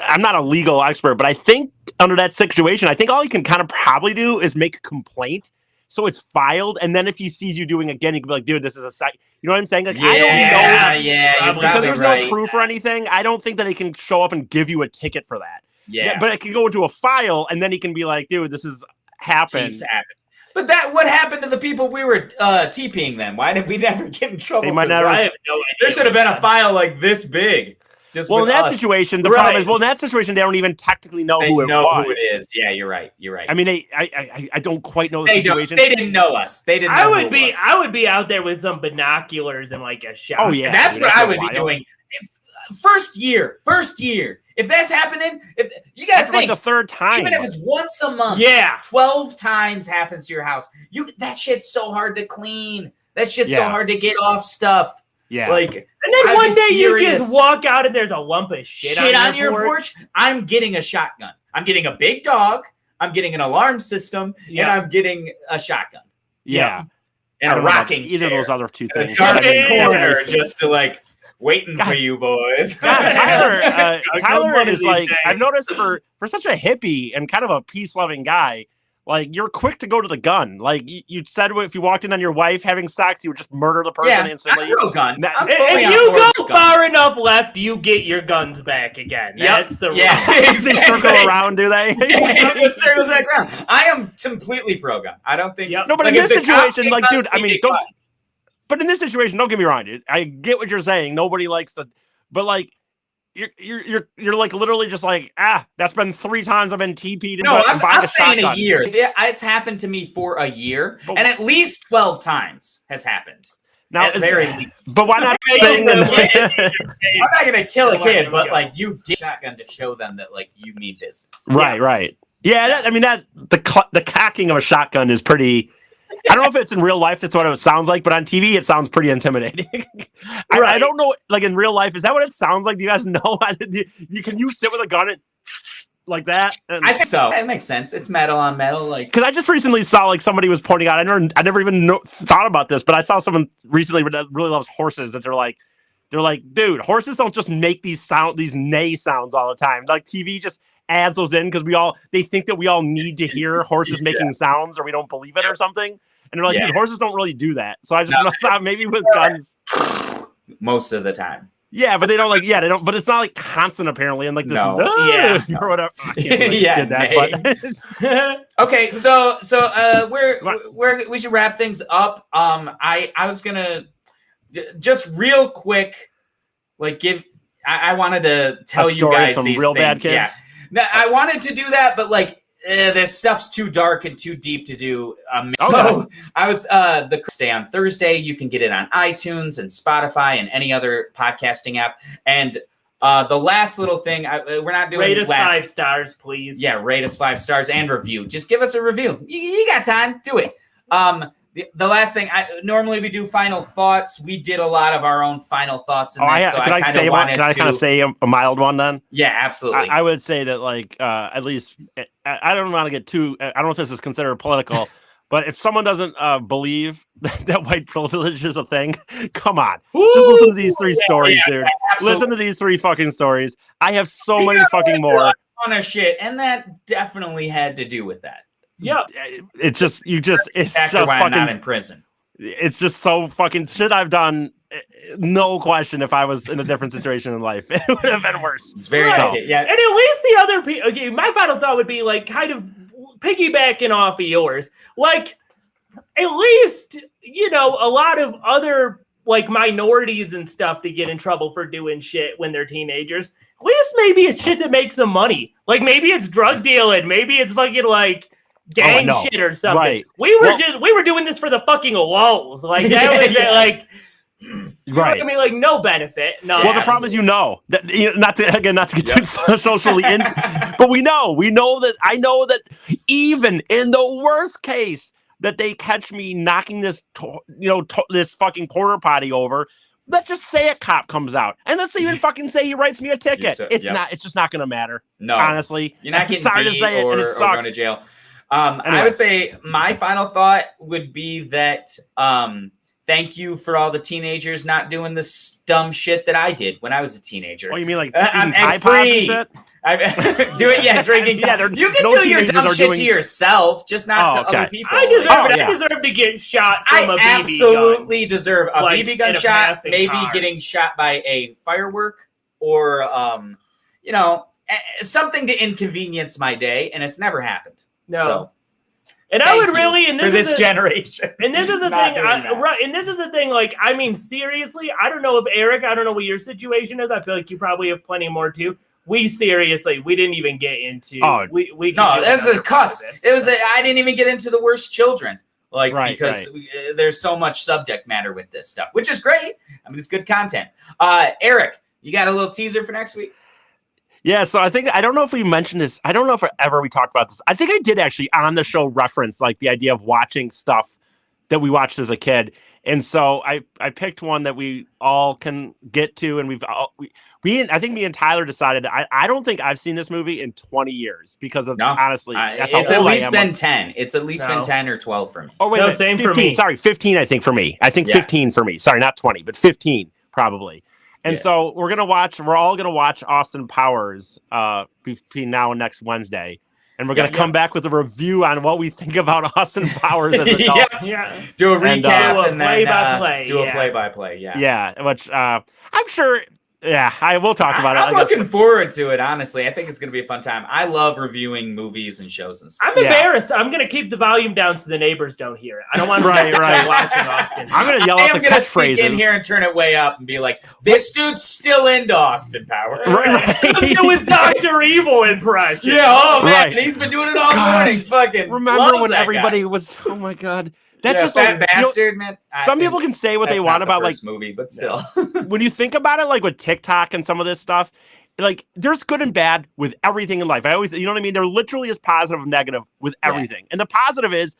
Speaker 3: I'm not a legal expert, but I think under that situation, I think all he can kind of probably do is make a complaint. So it's filed, and then if he sees you doing it again, he can be like, dude, this is a site. You know what I'm saying? Like, I don't know.
Speaker 5: Yeah,
Speaker 3: because there's no proof or anything. I don't think that he can show up and give you a ticket for that.
Speaker 5: Yeah.
Speaker 3: But it can go into a file, and then he can be like, dude, this is happened.
Speaker 5: Keeps happening. But what happened to the people we were TPing then? Why did we never get in trouble?
Speaker 3: They might never.
Speaker 4: I have no idea.
Speaker 5: There should have been a file like this big.
Speaker 3: In that situation, the problem is, in that situation, they don't even technically know who it was.
Speaker 5: Who it is. Yeah, you're right.
Speaker 3: I mean, I don't quite know the situation.
Speaker 5: They didn't know us. They didn't know
Speaker 4: I would be out there with some binoculars and like a shotgun.
Speaker 3: Oh, yeah.
Speaker 5: That's what I would be doing. First year. If that's happening, you got to think.
Speaker 3: Like the third time.
Speaker 5: Even if it's once a month.
Speaker 4: Yeah.
Speaker 5: 12 times happens to your house. That shit's so hard to clean. That shit's so hard to get off stuff.
Speaker 3: Yeah.
Speaker 5: Like,
Speaker 4: and then one day you just walk out and there's a lump of shit on your porch.
Speaker 5: I'm getting a shotgun. I'm getting a big dog. I'm getting an alarm system. And I'm getting a shotgun.
Speaker 3: Yeah.
Speaker 5: And a rocking
Speaker 3: chair. Either of those other two things.
Speaker 5: A dark corner just to like waiting for you boys.
Speaker 3: God, Tyler is like, I've noticed for such a hippie and kind of a peace-loving guy, like, you're quick to go to the gun. Like, you said if you walked in on your wife having sex, you would just murder the person instantly.
Speaker 5: I'm pro-gun.
Speaker 4: If you go far enough left, you get your guns back again. That's the rule.
Speaker 3: They circle around, do they?
Speaker 5: It circles back around. I am completely pro-gun. I don't think...
Speaker 3: No, but in this situation, like, dude, I mean, but in this situation, don't get me wrong, dude. I get what you're saying. Nobody likes the... But, like, you're like literally just like, that's been 3 times I've been TP'd.
Speaker 5: No, I'm saying a year. It's happened to me for a year, and at least 12 times has happened.
Speaker 3: Now,
Speaker 5: at very least.
Speaker 3: But why not?
Speaker 5: I'm not gonna kill a kid, but like you get a shotgun to show them that like you mean business.
Speaker 3: Right. Yeah, the cocking of a shotgun is pretty. I don't know if it's in real life. That's what it sounds like, but on TV, it sounds pretty intimidating. I don't know. Like in real life, is that what it sounds like? Do you guys know? Can you sit with a gun and like that?
Speaker 5: I think so. That makes sense. It's metal on metal, like
Speaker 3: because I just recently saw like somebody was pointing out. I never even thought about this, but I saw someone recently that really loves horses. That they're like, dude, horses don't just make these neigh sounds all the time. Like TV just adds those in because they think that we all need to hear horses making sounds or we don't believe it or something. And they're like, dude, horses don't really do that. So I just thought maybe with guns.
Speaker 5: Most of the time.
Speaker 3: Yeah, but they don't like. Yeah, they don't. But it's not like constant apparently, and like this.
Speaker 5: No.
Speaker 3: Or whatever. I can't believe I just did that. But
Speaker 5: Okay, so we should wrap things up. I was gonna just real quick, like I wanted to tell you guys
Speaker 3: some
Speaker 5: these
Speaker 3: real
Speaker 5: things.
Speaker 3: bad kids.
Speaker 5: Yeah, now, I wanted to do that, but like. This stuff's too dark and too deep to do. So I was the stay on Thursday. You can get it on iTunes and Spotify and any other podcasting app. And the last little thing, we're not doing
Speaker 4: rate us 5 stars, please.
Speaker 5: Yeah, rate us 5 stars and review. Just give us a review. You got time, do it. The last thing, normally we do final thoughts. We did a lot of our own final thoughts in this.
Speaker 3: Can I kind of say a mild one then?
Speaker 5: Yeah, absolutely.
Speaker 3: I would say that like at least I don't want to get too. I don't know if this is considered political, but if someone doesn't believe that white privilege is a thing, come on, just listen to these 3 stories, dude. Absolutely. Listen to these 3 fucking stories. I have so many fucking more.
Speaker 5: On a shit, and that definitely had to do with that.
Speaker 4: Yeah,
Speaker 3: it's just it's
Speaker 5: Factor
Speaker 3: just
Speaker 5: why
Speaker 3: fucking.
Speaker 5: I'm not in prison.
Speaker 3: It's just so fucking shit I've done. No question. If I was in a different situation in life, it would have been worse.
Speaker 5: It's very yeah.
Speaker 4: And at least the other people. Okay, my final thought would be like kind of piggybacking off of yours. Like at least a lot of other like minorities and stuff that get in trouble for doing shit when they're teenagers. At least maybe it's shit that makes them money. Like maybe it's drug dealing. Maybe it's fucking like. Gang shit or something. Right. We were doing this for the fucking lulls. Like that was like
Speaker 3: right.
Speaker 4: I mean, like no benefit. No.
Speaker 3: Well, the problem is that not to get too socially into, but we know that I know that even in the worst case that they catch me knocking this this fucking porta potty over. Let's just say a cop comes out, and let's even fucking say he writes me a ticket. It's just not going to matter.
Speaker 5: No,
Speaker 3: honestly,
Speaker 5: you're not getting
Speaker 3: sorry
Speaker 5: beat
Speaker 3: to say
Speaker 5: or,
Speaker 3: it, and it sucks.
Speaker 5: Or going to jail.
Speaker 3: Anyway.
Speaker 5: I would say my final thought would be that thank you for all the teenagers not doing this dumb shit that I did when I was a teenager.
Speaker 3: Oh, you mean like eating Tide Pods and shit?
Speaker 5: Do it, yeah, drinking. You can do your dumb shit to yourself, just not to other people.
Speaker 4: I deserve it. I deserve to get shot from a BB gun.
Speaker 5: I absolutely deserve a BB gun shot, maybe
Speaker 4: car.
Speaker 5: Getting shot by a firework or, something to inconvenience my day, and it's never happened.
Speaker 4: No.
Speaker 5: So,
Speaker 4: and I would really, and
Speaker 5: this generation.
Speaker 4: And this is the thing, and this is the thing, like, I mean, seriously, I don't know if Eric, I don't know what your situation is. I feel like you probably have plenty more too. We didn't even get into.
Speaker 5: This is cuss. I didn't even get into the worst children, because there's so much subject matter with this stuff, which is great. I mean, it's good content. Eric, you got a little teaser for next week?
Speaker 3: Yeah, so I don't know if we mentioned this. I don't know if we talked about this. I think I did actually on the show reference like the idea of watching stuff that we watched as a kid. And so I picked one that we all can get to, and I think me and Tyler decided I don't think I've seen this movie in 20 years because of honestly
Speaker 5: it's at least been 10. It's at least been 10 or 12 for me.
Speaker 3: Oh wait,
Speaker 4: same
Speaker 3: 15,
Speaker 4: for me.
Speaker 3: Sorry, 15 I think for me. I think 15 for me. Sorry, not 20, but 15 probably. And so we're all gonna watch Austin Powers between now and next Wednesday. And we're going to come back with a review on what we think about Austin Powers as adults.
Speaker 5: Do a recap
Speaker 4: and then play-by-play.
Speaker 5: Do a play-by-play,
Speaker 3: Yeah, which I'm sure... Yeah, I will talk about it.
Speaker 5: I'm looking forward to it, honestly. I think it's going to be a fun time. I love reviewing movies and shows and stuff.
Speaker 4: I'm embarrassed. I'm going to keep the volume down so the neighbors don't hear it. I don't want to watching Austin.
Speaker 3: I'm going to yell out the catchphrases. I'm going to sneak
Speaker 5: in here and turn it way up and be like, this dude's still into Austin Powers.
Speaker 4: Right. It was Dr. Evil impression.
Speaker 5: Yeah, oh man, he's been doing it all morning. Fucking
Speaker 3: remember when everybody was, oh my God. That's just
Speaker 5: fat bastard, man.
Speaker 3: Some people can say what they want about like
Speaker 5: movie, but still,
Speaker 3: when you think about it, like with TikTok and some of this stuff, like there's good and bad with everything in life. I always, you know what I mean? There literally is positive and negative with everything, and the positive is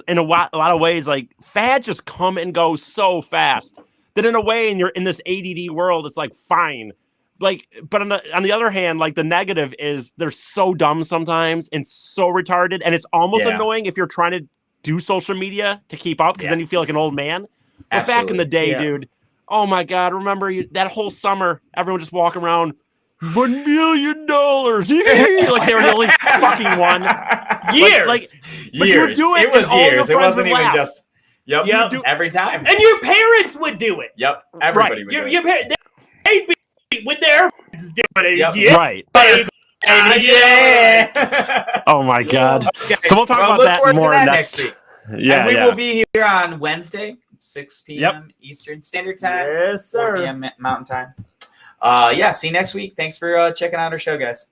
Speaker 3: in a lot of ways like fads just come and go so fast that in a way, and you're in this ADD world, it's like fine. Like, but on the other hand, like the negative is they're so dumb sometimes and so retarded, and it's almost annoying if you're trying to do social media to keep up because then you feel like an old man. But back in the day, dude, oh my God, remember that whole summer, everyone just walking around, $1 million. Like they were the only fucking one.
Speaker 5: Years.
Speaker 3: But you were doing
Speaker 5: it was years. It wasn't even just, every time.
Speaker 4: And your parents would do it.
Speaker 5: Yep. Everybody would do it.
Speaker 4: they'd be with their friends doing it.
Speaker 5: Yep.
Speaker 4: Yeah.
Speaker 3: Right.
Speaker 5: Yeah.
Speaker 3: Oh my God.
Speaker 5: Okay.
Speaker 3: So we'll talk about
Speaker 5: look
Speaker 3: that
Speaker 5: forward to
Speaker 3: more
Speaker 5: that
Speaker 3: next
Speaker 5: week.
Speaker 3: Yeah,
Speaker 5: and we
Speaker 3: yeah.
Speaker 5: will be here on Wednesday, 6 p.m. Eastern Standard Time.
Speaker 4: Yes,
Speaker 5: 4
Speaker 4: sir.
Speaker 5: p.m. Mountain Time. See you next week. Thanks for checking out our show, guys.